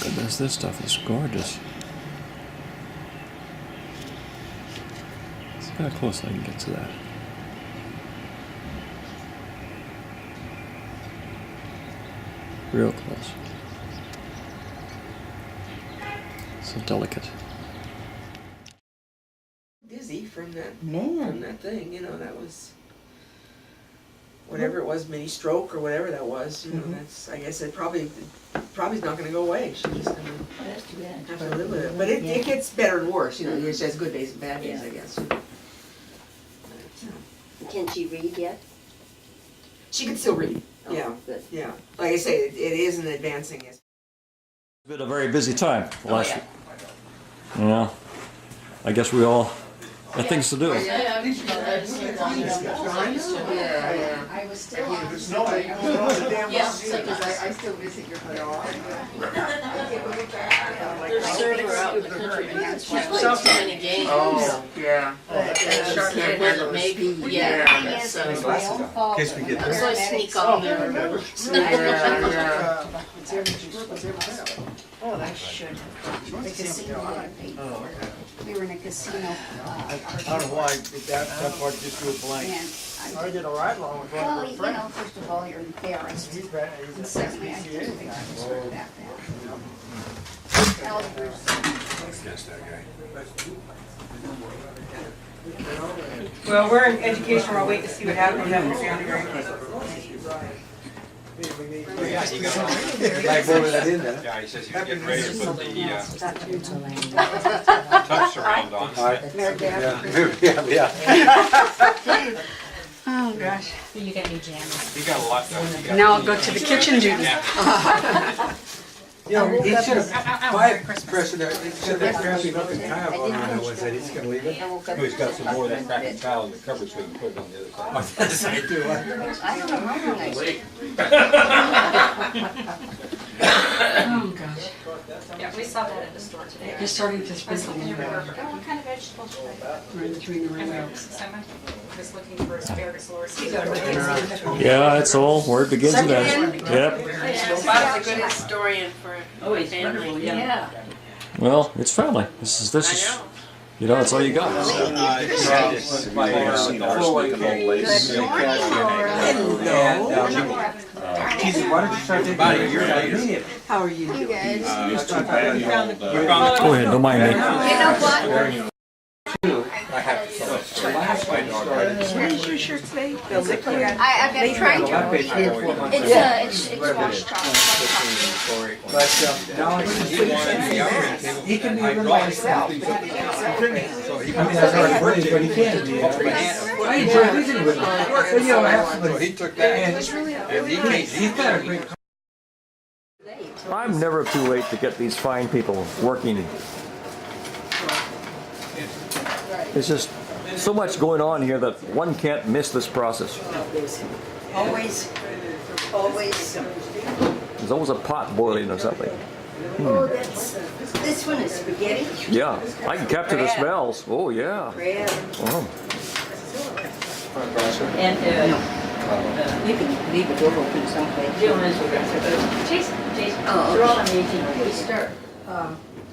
[SPEAKER 8] Goodness, this stuff is gorgeous. See how close I can get to that. Real close. So delicate.
[SPEAKER 2] Dizzy from that
[SPEAKER 5] Man.
[SPEAKER 2] thing, you know, that was whatever it was, mini stroke or whatever that was, you know, that's, I guess it probably not gonna go away. She's just gonna
[SPEAKER 5] That's too bad.
[SPEAKER 2] have to live with it. But it gets better and worse, you know, it just has good days and bad days,
[SPEAKER 5] Yeah.
[SPEAKER 2] I guess.
[SPEAKER 13] Can she read yet?
[SPEAKER 2] She can still read. Yeah,
[SPEAKER 13] Oh, good.
[SPEAKER 2] yeah. Like I say, it isn't advancing as.
[SPEAKER 8] It's been a very busy time last week. Yeah. I guess we all got things to do.
[SPEAKER 10] I was still on.
[SPEAKER 9] Yeah.
[SPEAKER 10] I still visit your dog.
[SPEAKER 9] There's certain out in the country. She's played too many games.
[SPEAKER 2] Oh, yeah.
[SPEAKER 9] Maybe, yeah. So
[SPEAKER 4] In case we get
[SPEAKER 9] so I
[SPEAKER 4] there.
[SPEAKER 9] sneak on there.
[SPEAKER 10] Oh, I should. The casino that I paid for. We were in a casino,
[SPEAKER 4] I don't know why, that part just drew a blank.
[SPEAKER 10] and I
[SPEAKER 6] did all right along with
[SPEAKER 10] well, you know, first of all, you're embarrassed. And secondly, I didn't think I was hurt that bad. Elders.
[SPEAKER 4] Against that guy.
[SPEAKER 2] Well, we're in education, we'll wait to see what happens after January.
[SPEAKER 4] Like over that in there.
[SPEAKER 6] Yeah, he says he's getting ready to put the touch surround on.
[SPEAKER 4] Yeah.
[SPEAKER 2] Oh, gosh.
[SPEAKER 12] You got me jammed.
[SPEAKER 6] He got a lot done. He got-
[SPEAKER 2] Now I'll go to the kitchen duty.
[SPEAKER 4] You know, he should have, my impression there, he should have crappy looking tile on there was that he's gonna leave it.
[SPEAKER 6] Oh, he's got some more of that crappy towel in the cupboard so he can put it on the other
[SPEAKER 4] Oh,
[SPEAKER 6] side.
[SPEAKER 4] that's I do.
[SPEAKER 10] I don't know how
[SPEAKER 2] Oh, gosh.
[SPEAKER 12] Yeah, we saw that at the store today.
[SPEAKER 2] You're starting to sprinkle in there.
[SPEAKER 12] What kind of vegetables should I buy?
[SPEAKER 2] Right between the rainbows.
[SPEAKER 12] Just looking for asparagus or
[SPEAKER 8] Yeah, that's all. Where it begins and ends. Yep.
[SPEAKER 9] Bob's a good historian for
[SPEAKER 5] Oh, it's
[SPEAKER 9] family.
[SPEAKER 5] wonderful, yeah.
[SPEAKER 10] Yeah.
[SPEAKER 8] Well, it's family. This is,
[SPEAKER 9] I know.
[SPEAKER 8] you know, that's all you got. So.
[SPEAKER 4] Jesus, why don't you start taking
[SPEAKER 6] About a year later.
[SPEAKER 2] How are you?
[SPEAKER 10] You guys.
[SPEAKER 8] Go ahead, don't mind me.
[SPEAKER 10] You know what?
[SPEAKER 6] I have to last my daughter.
[SPEAKER 2] Where's your shirt today?
[SPEAKER 10] I've been trying to. It's washed chocolate.
[SPEAKER 4] But now
[SPEAKER 6] He wanted the operating table.
[SPEAKER 4] he can be
[SPEAKER 6] I
[SPEAKER 4] even
[SPEAKER 6] brought
[SPEAKER 4] myself.
[SPEAKER 6] something. So he
[SPEAKER 4] I mean, that's hard for him, but he can be. I enjoy visiting with him. But, you know, I have
[SPEAKER 6] So
[SPEAKER 4] somebody.
[SPEAKER 6] he took that
[SPEAKER 4] And
[SPEAKER 6] and he came.
[SPEAKER 4] he's got a great.
[SPEAKER 8] I'm never too late to get these fine people working. There's just so much going on here that one can't miss this process.
[SPEAKER 13] Always.
[SPEAKER 8] There's always a pot boiling or something.
[SPEAKER 13] Oh, this one is spaghetti.
[SPEAKER 8] Yeah, I can capture the smells. Oh, yeah.
[SPEAKER 13] Crab.
[SPEAKER 8] Oh.
[SPEAKER 5] And,
[SPEAKER 12] You can leave the door open someplace.
[SPEAKER 5] Jill knows what I'm saying. Jason,
[SPEAKER 13] Oh,
[SPEAKER 5] they're all on the 18th.
[SPEAKER 12] We start,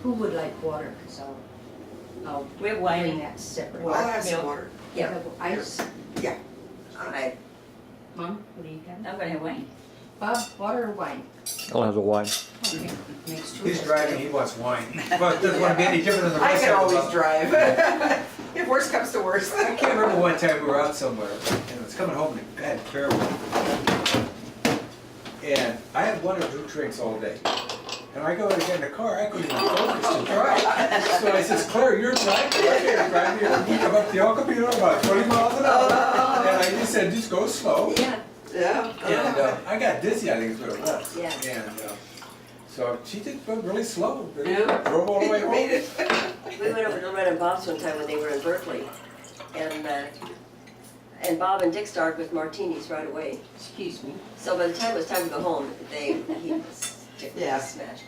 [SPEAKER 12] who would like water? Cause I'll
[SPEAKER 5] We have
[SPEAKER 12] bring
[SPEAKER 5] wine.
[SPEAKER 12] that separate.
[SPEAKER 2] I'll have some water.
[SPEAKER 12] Yeah, ice.
[SPEAKER 13] I,
[SPEAKER 12] Mom, what do you got?
[SPEAKER 5] I'm gonna have wine.
[SPEAKER 12] Bob, water or wine?
[SPEAKER 8] I'll have the wine.
[SPEAKER 12] Okay, makes two.
[SPEAKER 4] He's driving, he wants wine. But it doesn't want to be any different than the
[SPEAKER 2] I
[SPEAKER 4] rest
[SPEAKER 2] can
[SPEAKER 4] of
[SPEAKER 2] always
[SPEAKER 4] us.
[SPEAKER 2] drive. If worse comes to worse.
[SPEAKER 4] I can't remember one time we were out somewhere, and I was coming home and I had Claire with me. And I had one or two drinks all day. And I go to get in the car, I couldn't even focus to drive. So I says, Claire, you're driving, I can't drive here. We come up the El Camino about 20 miles an hour. And I just said, just go slow.
[SPEAKER 13] yeah,
[SPEAKER 2] Yeah.
[SPEAKER 4] And I got dizzy, I think is what it was.
[SPEAKER 13] yeah.
[SPEAKER 4] And so she did go really slow.
[SPEAKER 2] Yeah.
[SPEAKER 4] Drove all the way
[SPEAKER 2] Made
[SPEAKER 4] home.
[SPEAKER 2] it.
[SPEAKER 13] We went over to Loretta and Bob's one time when they were in Berkeley. And Bob and Dick started with martinis right away.
[SPEAKER 12] Excuse me.
[SPEAKER 13] So by the time it was time to go home, Dick
[SPEAKER 2] Yeah.
[SPEAKER 13] was smashed.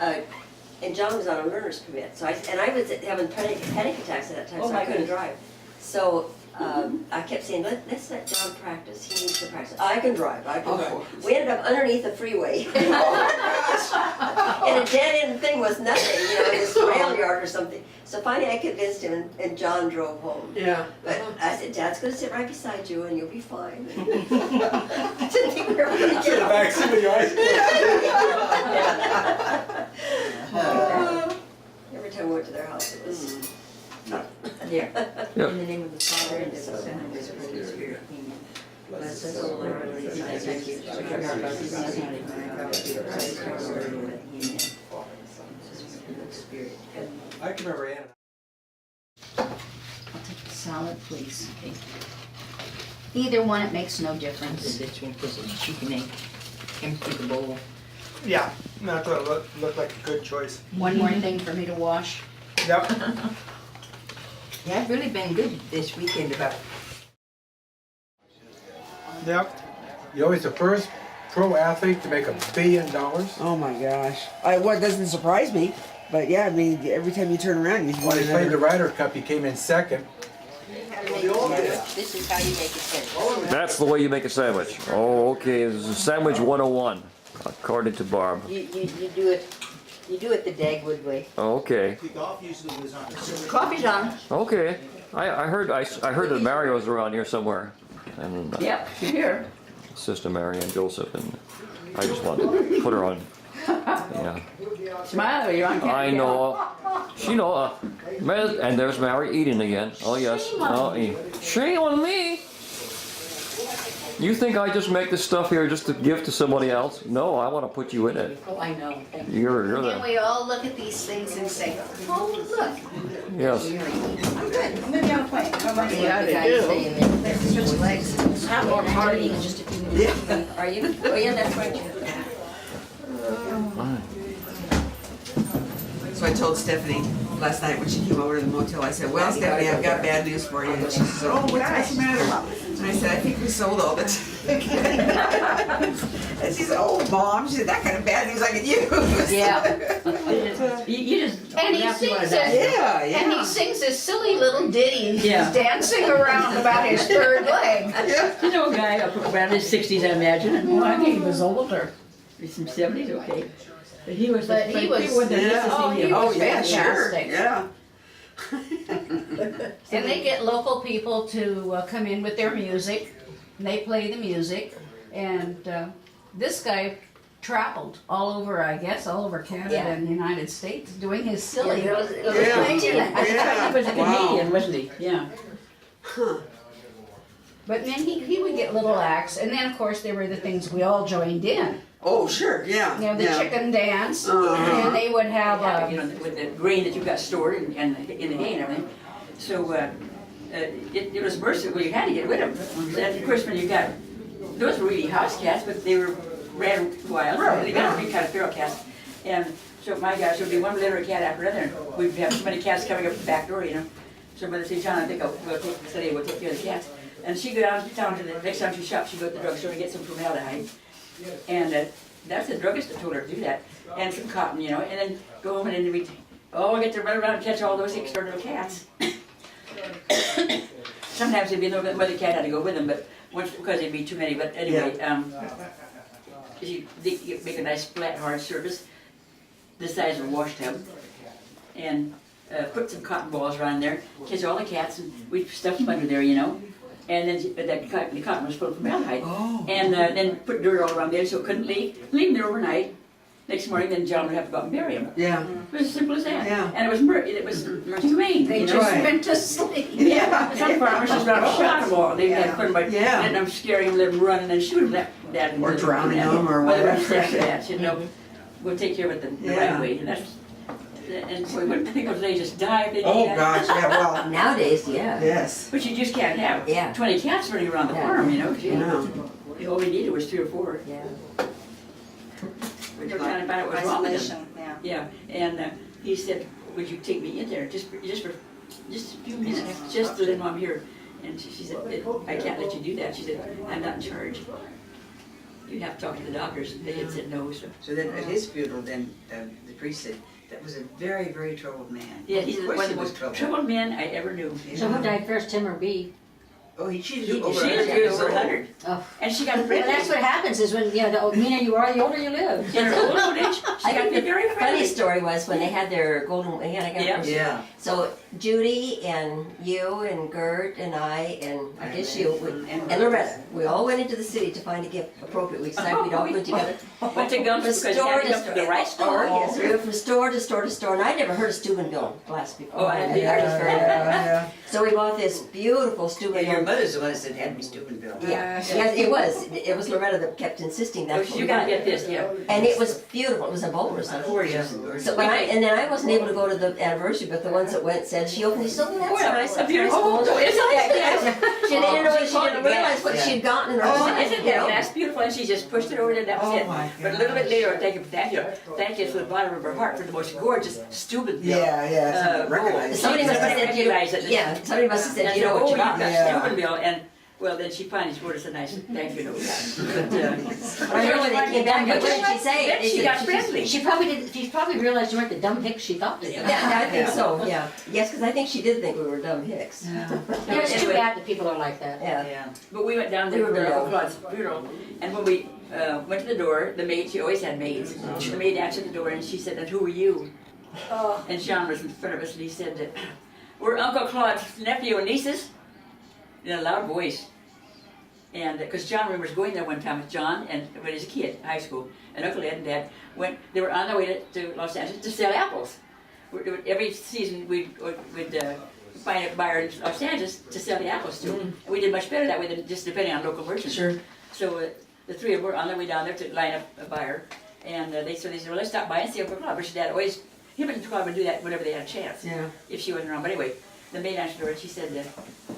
[SPEAKER 13] And John was on a learner's permit, so I was having panic attacks at that time,
[SPEAKER 5] Oh
[SPEAKER 13] so
[SPEAKER 5] my
[SPEAKER 13] I couldn't
[SPEAKER 5] goodness.
[SPEAKER 13] drive. So I kept saying, let's let John practice, he needs to practice. I can drive, I can drive. We ended up underneath the freeway. And a dead end thing was nothing, you know, this rail yard or something. So finally I convinced him and John drove home.
[SPEAKER 2] Yeah.
[SPEAKER 13] But I said, Dad's gonna sit right beside you and you'll be fine. I didn't think we were gonna get
[SPEAKER 4] Sit
[SPEAKER 13] off.
[SPEAKER 4] back, sit with your eyes
[SPEAKER 13] Every time we went to their house, it was.
[SPEAKER 12] Yeah.
[SPEAKER 8] Yep.
[SPEAKER 12] In the name of the Father, and of the Son, and of the Holy Spirit. Amen. Bless us, O Lord, and lead us in thy ways. Forgive our trespasses, and our Christ, our Lord, Amen. Holy Spirit.
[SPEAKER 4] I can remember Anna.
[SPEAKER 12] I'll take the salad, please.
[SPEAKER 10] Either one, it makes no difference.
[SPEAKER 3] This one, because she can make empty the bowl.
[SPEAKER 14] Yeah, that looked like a good choice.
[SPEAKER 10] One more thing for me to wash.
[SPEAKER 14] Yep.
[SPEAKER 3] Yeah, I've really been good this weekend about.
[SPEAKER 14] Yep.
[SPEAKER 4] You know, he's the first pro athlete to make $1 billion.
[SPEAKER 2] Oh my gosh. What doesn't surprise me, but yeah, I mean, every time you turn around, you
[SPEAKER 4] When he played the Ryder Cup, he came in second.
[SPEAKER 3] This is how you make a sandwich.
[SPEAKER 8] That's the way you make a sandwich. Oh, okay. This is sandwich 101, according to Barb.
[SPEAKER 3] You do it. You do it the Dagwood way.
[SPEAKER 8] Okay.
[SPEAKER 10] Coffee's on.
[SPEAKER 8] Okay. I heard that Mario's around here somewhere, and
[SPEAKER 5] Yep, she's here.
[SPEAKER 8] Sister Mary and Joseph, and I just wanted to put her on. Yeah.
[SPEAKER 5] Smile, you're on camera.
[SPEAKER 8] I know. She know. And there's Mary eating again. Oh yes. Shame on me. You think I just make this stuff here just to give to somebody else? No, I want to put you in it.
[SPEAKER 10] Oh, I know.
[SPEAKER 8] You're
[SPEAKER 10] And
[SPEAKER 8] the.
[SPEAKER 10] we all look at these things and say, oh, look.
[SPEAKER 8] Yes.
[SPEAKER 10] I'm good. I'm gonna be on a plane. How about you?
[SPEAKER 3] Yeah, they do.
[SPEAKER 10] Let's switch legs.
[SPEAKER 3] Have more party in just a few minutes. Are you? Oh yeah, that's right.
[SPEAKER 2] So I told Stephanie last night when she came over to the motel, I said, well, Stephanie, I've got bad news for you. And she said, oh, what's the matter? And I said, I think we sold all the And she said, oh, Mom, she said, that kind of bad news I could use.
[SPEAKER 10] Yeah.
[SPEAKER 5] You just.
[SPEAKER 10] And he sings it.
[SPEAKER 2] Yeah,
[SPEAKER 10] And he sings this silly little ditty and he's
[SPEAKER 5] Yeah.
[SPEAKER 10] dancing around about his third leg.
[SPEAKER 5] You know, a guy up around his 60s, I imagine. And
[SPEAKER 10] Well, I think he was older.
[SPEAKER 5] he's in 70s, okay. But he was.
[SPEAKER 10] But he was-
[SPEAKER 5] people went there just to
[SPEAKER 10] Oh,
[SPEAKER 5] see
[SPEAKER 10] he
[SPEAKER 5] him.
[SPEAKER 10] was
[SPEAKER 2] Oh, yeah, sure.
[SPEAKER 10] fantastic.
[SPEAKER 2] Yeah.
[SPEAKER 10] And they get local people to come in with their music. And they play the music. And this guy traveled all over, I guess, all over Canada
[SPEAKER 3] Yeah.
[SPEAKER 10] and the United States doing his silly
[SPEAKER 3] Yeah,
[SPEAKER 10] little
[SPEAKER 3] it was-
[SPEAKER 10] thing.
[SPEAKER 2] Yeah.
[SPEAKER 5] He was a Canadian, wasn't he? Yeah.
[SPEAKER 10] But then he would get little acts. And then, of course, there were the things we all joined in.
[SPEAKER 2] Oh, sure, yeah.
[SPEAKER 10] You know, the
[SPEAKER 2] yeah.
[SPEAKER 10] chicken dance.
[SPEAKER 2] Uh-huh.
[SPEAKER 10] And they would have...
[SPEAKER 5] You know, with the grain that you got stored and in the hay and everything. So it was merciful. You had to get rid of them. And of course, when you got those were really house cats, but they were ran wild.
[SPEAKER 2] Right,
[SPEAKER 5] They got
[SPEAKER 2] yeah.
[SPEAKER 5] a big kind of feral cats. And so my gosh, there would be one litter of cat after another. And we'd have so many cats coming up the back door, you know. So Mother said, John, I think we'll take care of the cats. And she'd go down to the next time she shopped, she'd go to the drugstore and get some formaldehyde. And that's the druggist that told her to do that. And some cotton, you know, and then go home and then we'd all get to run around and catch all those external cats. Sometimes there'd be a little bit, mother cat had to go with them, but once, because there'd be too many, but anyway, you make a nice flat hard surface, the size of a wash tub, and put some cotton balls around there, catch all the cats, and we'd stuff them under there, you know. And then the cotton was full of formaldehyde.
[SPEAKER 2] Oh.
[SPEAKER 5] And then put dirt all around there so it couldn't leak. Leave them there overnight. Next morning, then John would have to go out and bury them.
[SPEAKER 2] Yeah.
[SPEAKER 5] It was as simple as that.
[SPEAKER 2] Yeah.
[SPEAKER 5] And it was humane.
[SPEAKER 10] They
[SPEAKER 5] you know?
[SPEAKER 10] just
[SPEAKER 2] Right.
[SPEAKER 10] went to sleep.
[SPEAKER 5] Yeah. Some farmers just got shot them all. They had put them by,
[SPEAKER 2] Yeah.
[SPEAKER 5] and I'm scaring them, let them run, and then shoot them. That
[SPEAKER 2] Or drowning them or
[SPEAKER 5] whatever.
[SPEAKER 2] whatever.
[SPEAKER 5] That, you know, we'll take care of it the
[SPEAKER 2] Yeah.
[SPEAKER 5] right way. And that's. And so when people they just die if they
[SPEAKER 2] Oh,
[SPEAKER 5] do that.
[SPEAKER 2] gosh, yeah, well,
[SPEAKER 3] Nowadays, yeah.
[SPEAKER 2] yes.
[SPEAKER 5] But you just can't have
[SPEAKER 3] Yeah.
[SPEAKER 5] 20 cats running around the
[SPEAKER 3] Yeah.
[SPEAKER 5] farm, you know. 'Cause
[SPEAKER 2] No.
[SPEAKER 5] all we needed was 3 or 4.
[SPEAKER 3] Yeah.
[SPEAKER 5] We were trying to find out what was wrong with them.
[SPEAKER 13] Isolation, yeah.
[SPEAKER 5] Yeah, and he said, would you take me in there just for a few minutes, just to let Mom hear. And she said, I can't let you do that. She said, I'm not in charge. You have to talk to the doctors. They had said no.
[SPEAKER 1] So then at his funeral, then the priest said, that was a very, very troubled man.
[SPEAKER 5] Yeah, he's
[SPEAKER 1] Of
[SPEAKER 5] one
[SPEAKER 1] course
[SPEAKER 5] of
[SPEAKER 1] he
[SPEAKER 5] the
[SPEAKER 1] was
[SPEAKER 5] most
[SPEAKER 1] troubled.
[SPEAKER 5] troubled men I ever knew.
[SPEAKER 3] So who died first, him or Bee?
[SPEAKER 1] Oh, she
[SPEAKER 5] She
[SPEAKER 1] was over
[SPEAKER 5] was
[SPEAKER 1] 100 years
[SPEAKER 5] over
[SPEAKER 1] old.
[SPEAKER 5] 100.
[SPEAKER 3] Oh.
[SPEAKER 5] And she got
[SPEAKER 3] Well,
[SPEAKER 5] friendly.
[SPEAKER 3] that's what happens is when, you know, the meaner you are, the older you live.
[SPEAKER 5] In her old age, she got very friendly.
[SPEAKER 3] Funny story was when they had their golden,
[SPEAKER 1] Yeah.
[SPEAKER 3] So Judy and you and Gert and I I guess you and Loretta, we all went into the city to find a gift appropriate. We decided we'd all went together.
[SPEAKER 5] Went to Gums because you had to come to the right store.
[SPEAKER 3] Oh, yes, we went from store to store to store, and I'd never heard of Steubenville glass before.
[SPEAKER 5] Oh, I did.
[SPEAKER 3] just heard of it.
[SPEAKER 2] Yeah.
[SPEAKER 3] So we bought this beautiful Steubenville
[SPEAKER 1] mother's the one that said had me Steubenville.
[SPEAKER 3] Yeah, yes, it was. It was Loretta that kept insisting that.
[SPEAKER 5] You gotta get this, yeah.
[SPEAKER 3] And it was beautiful. It was a Boulder Sun. So when and then I wasn't able to go to the anniversary, but the ones that went said she opened it. So that's nice. Up here. She didn't know. She didn't realize what she'd gotten in her life.
[SPEAKER 5] Isn't that that's beautiful? And she just pushed it over there. That was it. But a little bit later, thank you to the bottom of her heart for the most gorgeous Steubenville.
[SPEAKER 2] Yeah. Recognize.
[SPEAKER 3] Somebody must have said, somebody must have said, you know what you got.
[SPEAKER 5] Steubenville, and well, then she finally wrote us a nice thank you note. But
[SPEAKER 3] I know when they came back, but what did she say?
[SPEAKER 5] Then she got friendly.
[SPEAKER 10] She probably realized you weren't the dumb hicks she thought they were.
[SPEAKER 3] Yeah, I think so, yeah. Yes, because I think she did think we were dumb hicks.
[SPEAKER 10] Yeah, it's too bad that people are like that.
[SPEAKER 3] Yeah.
[SPEAKER 5] But we went down there for Uncle Claude's funeral, and when we went to the door, the maid, she always had maids, the maid answered the door and she said, and who are you? And John was in front of us and he said, we're Uncle Claude's nephew and nieces, in a loud voice. And because John remembers going there one time with John, and when he was a kid, high school, and Uncle Ed and Dad went. They were on their way to Los Angeles to sell apples. Every season we'd find a buyer in Los Angeles to sell the apples to. And we did much better that way than just depending on local merchants.
[SPEAKER 3] Sure.
[SPEAKER 5] So the three of them were on their way down there to line up a buyer, and they said, well, let's stop by and see Uncle Claude. But Dad always, him and Claude would do that whenever they had a chance.
[SPEAKER 3] Yeah.
[SPEAKER 5] If she wasn't around. But anyway, the maid answered her and she said,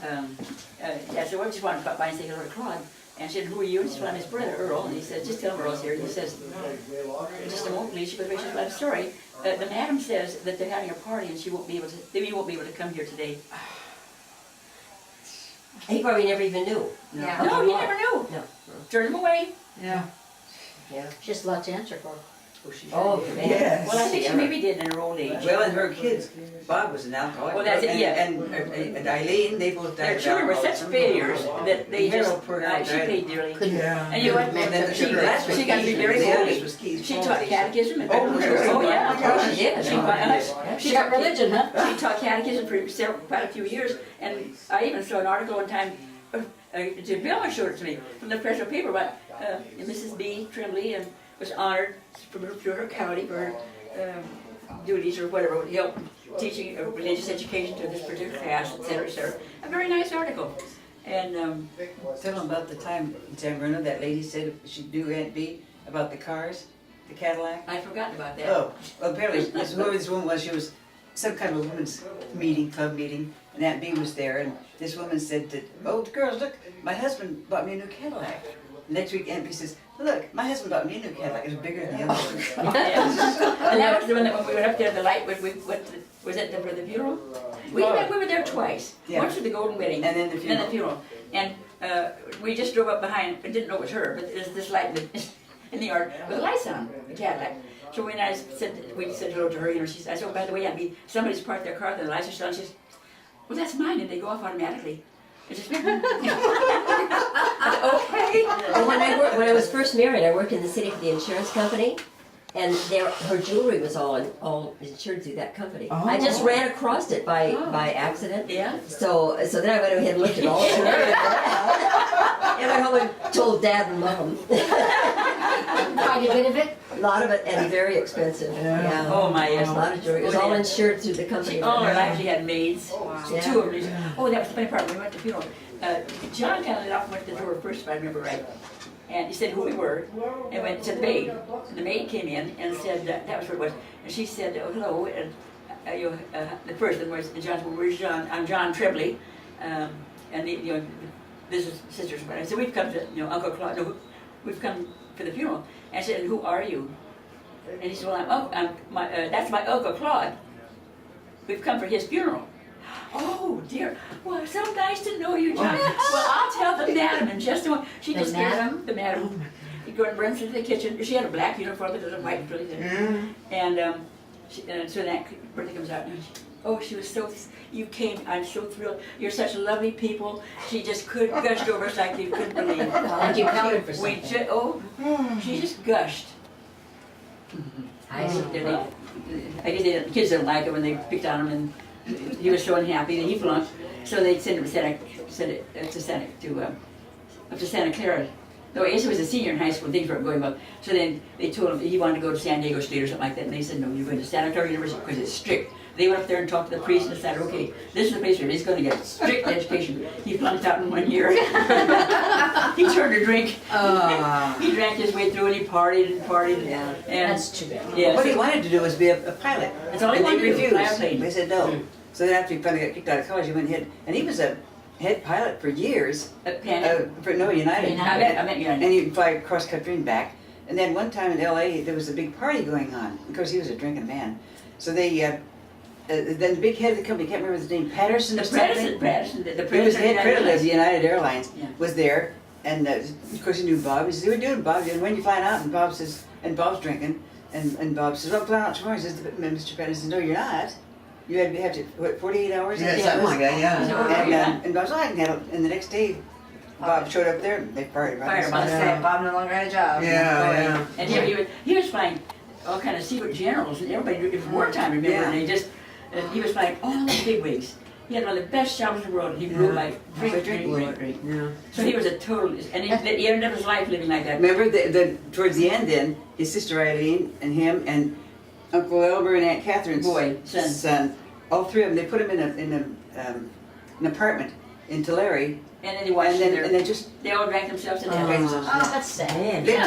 [SPEAKER 5] Dad said, well, I just wanted to stop by and say hello to Claude. And she said, who are you? And she said, I'm his brother, Earl. And he said, just tell him Earl's here. And he says, just a moment, please. She goes, she's glad story. The madam says that they're having a party and she won't be able to, they won't be able to come here today.
[SPEAKER 3] He probably never even knew.
[SPEAKER 5] No, he never knew.
[SPEAKER 3] No.
[SPEAKER 5] Turn him away.
[SPEAKER 3] Yeah.
[SPEAKER 10] Just a lot to answer for.
[SPEAKER 3] Oh, man.
[SPEAKER 2] Yes.
[SPEAKER 5] Well, I think she maybe did in her old age.
[SPEAKER 1] Well, and her kids, Bob was an alcoholic.
[SPEAKER 5] Well, that's it, yeah.
[SPEAKER 1] And Eileen, they both died
[SPEAKER 5] Their
[SPEAKER 1] of
[SPEAKER 5] children were such
[SPEAKER 1] alcoholism.
[SPEAKER 5] failures that they just,
[SPEAKER 1] Harold, poor guy,
[SPEAKER 5] she
[SPEAKER 1] died.
[SPEAKER 5] paid dearly.
[SPEAKER 2] Yeah.
[SPEAKER 5] And you know what?
[SPEAKER 1] And then
[SPEAKER 5] She got to be very
[SPEAKER 1] the oldest
[SPEAKER 5] holy.
[SPEAKER 1] was Keith.
[SPEAKER 5] She taught catechism. And
[SPEAKER 1] Oh,
[SPEAKER 5] yeah.
[SPEAKER 3] Oh, she did.
[SPEAKER 5] She
[SPEAKER 10] got religion, huh?
[SPEAKER 5] She taught catechism for quite a few years. And I even saw an article one time, Bill showed it to me, from the Fresno paper about Mrs. B. Tremblay, and was honored through her county for her duties or whatever, help teaching religious education to this particular class, etc., etc. A very nice article. And
[SPEAKER 1] Tell them about the time in San Bruno that lady said she knew Aunt B about the cars, the Cadillac.
[SPEAKER 5] I'd forgotten about that.
[SPEAKER 1] Oh, well, apparently, whoever this woman was, she was some kind of a women's meeting, club meeting, and Aunt B was there, and this woman said that, oh, girls, look, my husband bought me a new Cadillac. Next week, Aunt B says, look, my husband bought me a new Cadillac. It was bigger than the other one.
[SPEAKER 5] And that was the one that when we went up there, the light, was it for the funeral? We were there twice.
[SPEAKER 1] Yeah.
[SPEAKER 5] Once for the golden wedding.
[SPEAKER 1] And then the funeral.
[SPEAKER 5] And the funeral. And we just drove up behind, and didn't know it was her, but there's this light in the yard with lights on, the Cadillac. So when we said hello to her, you know, I said, oh, by the way, Aunt B, somebody's parked their car, the lights are still on. She says, well, that's mine, and they go off automatically. Just, okay.
[SPEAKER 3] Well, when I was first married, I worked in the city for the insurance company, and her jewelry was all insured through that company.
[SPEAKER 2] Oh.
[SPEAKER 3] I just ran across it by accident.
[SPEAKER 5] Yeah.
[SPEAKER 3] So then I went ahead and looked at all of it. And went home and told Dad and Mom.
[SPEAKER 10] Quite a bit of it?
[SPEAKER 3] A lot of it, and very expensive. Yeah.
[SPEAKER 5] Oh my, yes.
[SPEAKER 3] A lot of jewelry. It was all insured through the company.
[SPEAKER 5] All her life she had maids.
[SPEAKER 3] Yeah.
[SPEAKER 5] Two of them. Oh, that was the funny part. When we went to the funeral, John kind of lit off and went to the door first, if I remember right. And he said who we were, and went to the maid. And the maid came in and said that was what it was. And she said, oh, hello. And the person was John. Well, where's John? I'm John Tremblay. And this is sisters. I said we've come to Uncle Claude. No, we've come for the funeral. And I said, who are you? And he said, well, that's my Uncle Claude. We've come for his funeral. Oh dear. Well, so nice to know you, John. Well, I'll tell the madam in just a moment. She
[SPEAKER 10] The
[SPEAKER 5] just
[SPEAKER 10] madam?
[SPEAKER 5] The madam. You go and runs into the kitchen. She had a black uniform with a white frilly there. And so that birthday comes out. And she was so. You came. I'm so thrilled. You're such lovely people. She just gushed over us like you couldn't believe.
[SPEAKER 10] Like you counted for something.
[SPEAKER 5] She just gushed. I guess the kids didn't like it when they picked on him, and he was so unhappy that he flunked. So they sent him to Santa Clara. No, I guess he was a senior in high school. Things weren't going well. So then they told him he wanted to go to San Diego State or something like that, and they said, no, you're going to Santa Clara University because it's strict. they went up there and talked to the priest and decided, okay, this is the place where he's going to get strict education. He flunked out in 1 year. He turned to drink. He drank his way through and he partied and partied.
[SPEAKER 10] Yeah,
[SPEAKER 5] And
[SPEAKER 10] that's too bad.
[SPEAKER 5] yeah,
[SPEAKER 1] What
[SPEAKER 5] so
[SPEAKER 1] he wanted to do was be a pilot.
[SPEAKER 5] That's all he
[SPEAKER 1] And
[SPEAKER 5] wanted
[SPEAKER 1] they
[SPEAKER 5] to do, fly a
[SPEAKER 1] refused.
[SPEAKER 5] plane.
[SPEAKER 1] They said no. So then after he finally got kicked out of college, he went ahead, and he was a head pilot for years. For United.
[SPEAKER 5] I met United.
[SPEAKER 1] And he'd fly cross country and back. And then one time in LA, there was a big party going on. Of course, he was a drinking man. So they, then the big head of the company, can't remember his name, Patterson or something.
[SPEAKER 5] Patterson, the
[SPEAKER 1] He was
[SPEAKER 5] president
[SPEAKER 1] head president of United Airlines,
[SPEAKER 5] Yeah.
[SPEAKER 1] was there. And of course, he knew Bob. He says, "What are you doing, Bob? And when you flying out?" And Bob says, and Bob's drinking. And Bob says, "Well, I'm flying out tomorrow." He says, Mr. Patterson says, "No, you're not. You have to, what, 48 hours?"
[SPEAKER 12] Yeah, something like that, yeah.
[SPEAKER 1] And Bob's like, "I can handle it." And the next day, Bob showed up there, and they fired him.
[SPEAKER 5] Fired him.
[SPEAKER 1] on the
[SPEAKER 5] Yeah.
[SPEAKER 1] spot.
[SPEAKER 13] Bob no longer had a job.
[SPEAKER 12] Yeah.
[SPEAKER 5] And he was flying all kind of secret generals, and everybody, it was wartime, remember,
[SPEAKER 1] Yeah.
[SPEAKER 5] and he was flying all the big wigs. He had one of the best jobs in the world, and he blew like drink.
[SPEAKER 12] Yeah.
[SPEAKER 5] So he was a total, and he ended up his life living like that.
[SPEAKER 1] Remember, towards the end then, his sister Eileen and him and Uncle Elmer and Aunt Catherine's son, all three of them, they put him in an apartment in Tulare.
[SPEAKER 5] And then he watched
[SPEAKER 1] and they just
[SPEAKER 5] they all drank themselves to
[SPEAKER 1] drank
[SPEAKER 5] death.
[SPEAKER 1] themselves to
[SPEAKER 10] Oh,
[SPEAKER 1] death.
[SPEAKER 10] that's sad.
[SPEAKER 1] They
[SPEAKER 5] Yeah.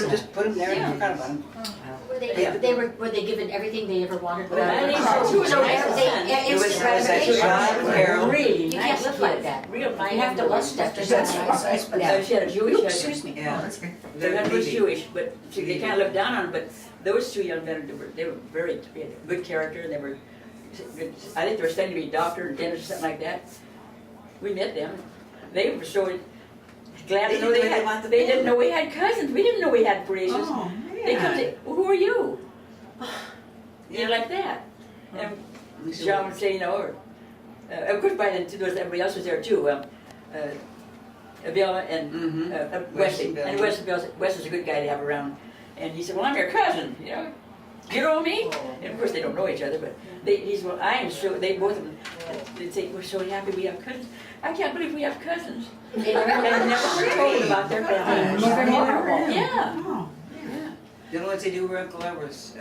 [SPEAKER 1] just put him there and forgot about him.
[SPEAKER 10] Were they given everything they ever wanted?
[SPEAKER 5] Well, I think so, too.
[SPEAKER 10] So
[SPEAKER 1] It was John and Carol.
[SPEAKER 5] Really
[SPEAKER 10] You
[SPEAKER 5] nice
[SPEAKER 10] can't live
[SPEAKER 5] kid.
[SPEAKER 10] like that.
[SPEAKER 5] Real
[SPEAKER 10] You
[SPEAKER 5] nice.
[SPEAKER 10] have to lust after something.
[SPEAKER 5] She had a Jewish
[SPEAKER 10] Excuse me.
[SPEAKER 1] Yeah.
[SPEAKER 5] Their husband was Jewish, but they kind of looked down on him. But those two young men, they were very they had good character. And they were good. I think they were studying to be a doctor and dentist or something like that. We met them. They were so glad to know they didn't know we had cousins. We didn't know we had braces.
[SPEAKER 1] Oh,
[SPEAKER 5] They come say, well, "Who are you?" You know, like that. And John would say, you know, or of course by then everybody else was there too. Bill and Wesley. And Wes is a good guy to have around. And he said, "Well, I'm your cousin, you know. You know me?" And of course they don't know each other, but he said, "Well, I am so." They both of them, they'd say, "We're so happy we have cousins. I can't believe we have cousins." They never were told about their family. Yeah.
[SPEAKER 1] The only ones they knew were Uncle Elmer's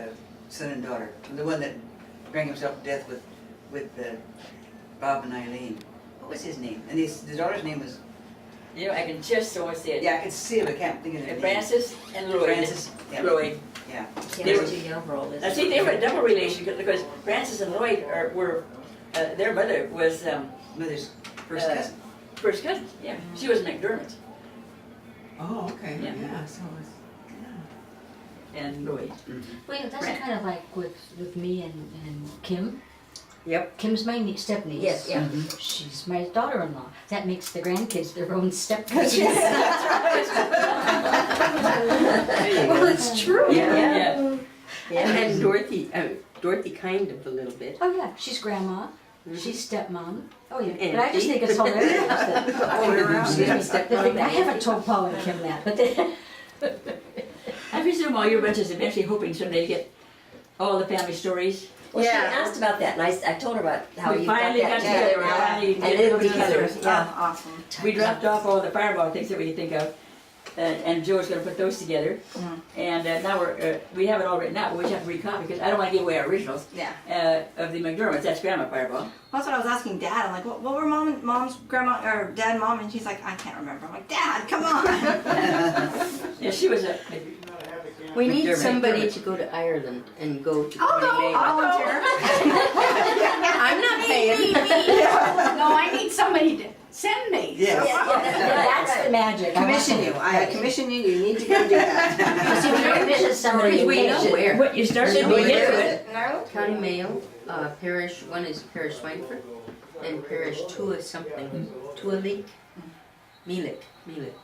[SPEAKER 1] son and daughter. The one that drank himself to death with Bob and Eileen. What was his name? And the daughter's name was...
[SPEAKER 5] You know, I can just so see it.
[SPEAKER 1] Yeah, I can see it, I can't think of their name.
[SPEAKER 5] Francis and Lloyd.
[SPEAKER 1] Francis, yeah.
[SPEAKER 5] Lloyd.
[SPEAKER 1] Yeah.
[SPEAKER 3] They were too young for all this.
[SPEAKER 5] Now see, they were a double relation because Francis and Lloyd were, their mother was...
[SPEAKER 1] Mother's first cousin.
[SPEAKER 5] First cousin, yeah. She was McDermott.
[SPEAKER 12] Oh, okay.
[SPEAKER 5] Yeah.
[SPEAKER 12] Yeah. So it's.
[SPEAKER 5] And Lloyd.
[SPEAKER 10] Well, that's kind of like with me and Kim.
[SPEAKER 3] Yep.
[SPEAKER 10] Kim's my step-niece.
[SPEAKER 3] Yes, yeah.
[SPEAKER 10] She's my daughter-in-law. That makes the grandkids their own step-cousins.
[SPEAKER 3] Well, it's true.
[SPEAKER 5] Yeah.
[SPEAKER 3] And Dorothy kind of a little bit.
[SPEAKER 10] Oh yeah, she's grandma. She's stepmom. Oh yeah,
[SPEAKER 3] And
[SPEAKER 10] but I just think it's hilarious. that I haven't told Paul and Kim that, but they,
[SPEAKER 5] I presume all your bunches eventually hoping someday to get all the family stories.
[SPEAKER 3] Well, she asked about that, and I told her about how
[SPEAKER 5] We
[SPEAKER 3] you got
[SPEAKER 5] finally
[SPEAKER 3] that
[SPEAKER 5] got together.
[SPEAKER 3] and it'll be together. Yeah.
[SPEAKER 13] Awesome.
[SPEAKER 5] We dropped off all the fireball things that we could think of, and Joe's going to put those together. And now we have it all written out, but we just have to recopy because I don't want to give away our originals.
[SPEAKER 13] Yeah.
[SPEAKER 5] Of the McDermotts. That's Grandma Fireball.
[SPEAKER 13] That's what I was asking Dad. I'm like, what were mom's grandma or Dad and Mom? And she's like, I can't remember. I'm like, Dad, come on.
[SPEAKER 5] Yeah, she was a.
[SPEAKER 3] We need
[SPEAKER 1] McDermott.
[SPEAKER 3] somebody to go to Ireland and go to
[SPEAKER 13] I'll go.
[SPEAKER 3] Millbrae.
[SPEAKER 13] I'll volunteer.
[SPEAKER 3] I'm not paying.
[SPEAKER 10] no, I need somebody to send me.
[SPEAKER 1] Yes.
[SPEAKER 10] That's the magic.
[SPEAKER 13] Commission you. I commission you. You need to go do that.
[SPEAKER 10] See, when you commission somebody,
[SPEAKER 3] We know where.
[SPEAKER 5] What you start to
[SPEAKER 3] we
[SPEAKER 5] get
[SPEAKER 3] do
[SPEAKER 5] to it.
[SPEAKER 13] No.
[SPEAKER 3] County Mayo, parish, one is Parish Swineford, and Parish Tua something, Tualik, Meelick,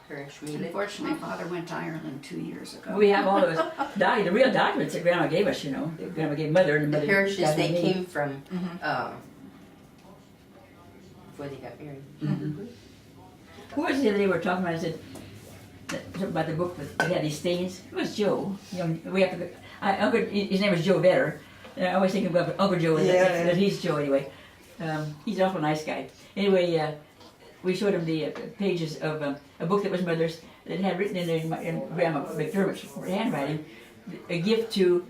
[SPEAKER 3] Parish Meelick.
[SPEAKER 10] Unfortunately, my father went to Ireland 2 years ago.
[SPEAKER 5] We have all those the real documents that Grandma gave us. You know, that Grandma gave Mother and
[SPEAKER 3] The
[SPEAKER 5] Mother.
[SPEAKER 3] parishes
[SPEAKER 5] got
[SPEAKER 3] they
[SPEAKER 5] me.
[SPEAKER 3] came from, before they got married.
[SPEAKER 5] Who was the other day we were talking about? I said something about the book that had these stains. It was Joe. You know, we have to. Uncle, his name was Joe Vetter. And I always think about Uncle Joe. That he's Joe anyway. He's an awful nice guy. Anyway, we showed him the pages of a book that was Mother's that had written in Grandma McDermott's handwriting, a gift to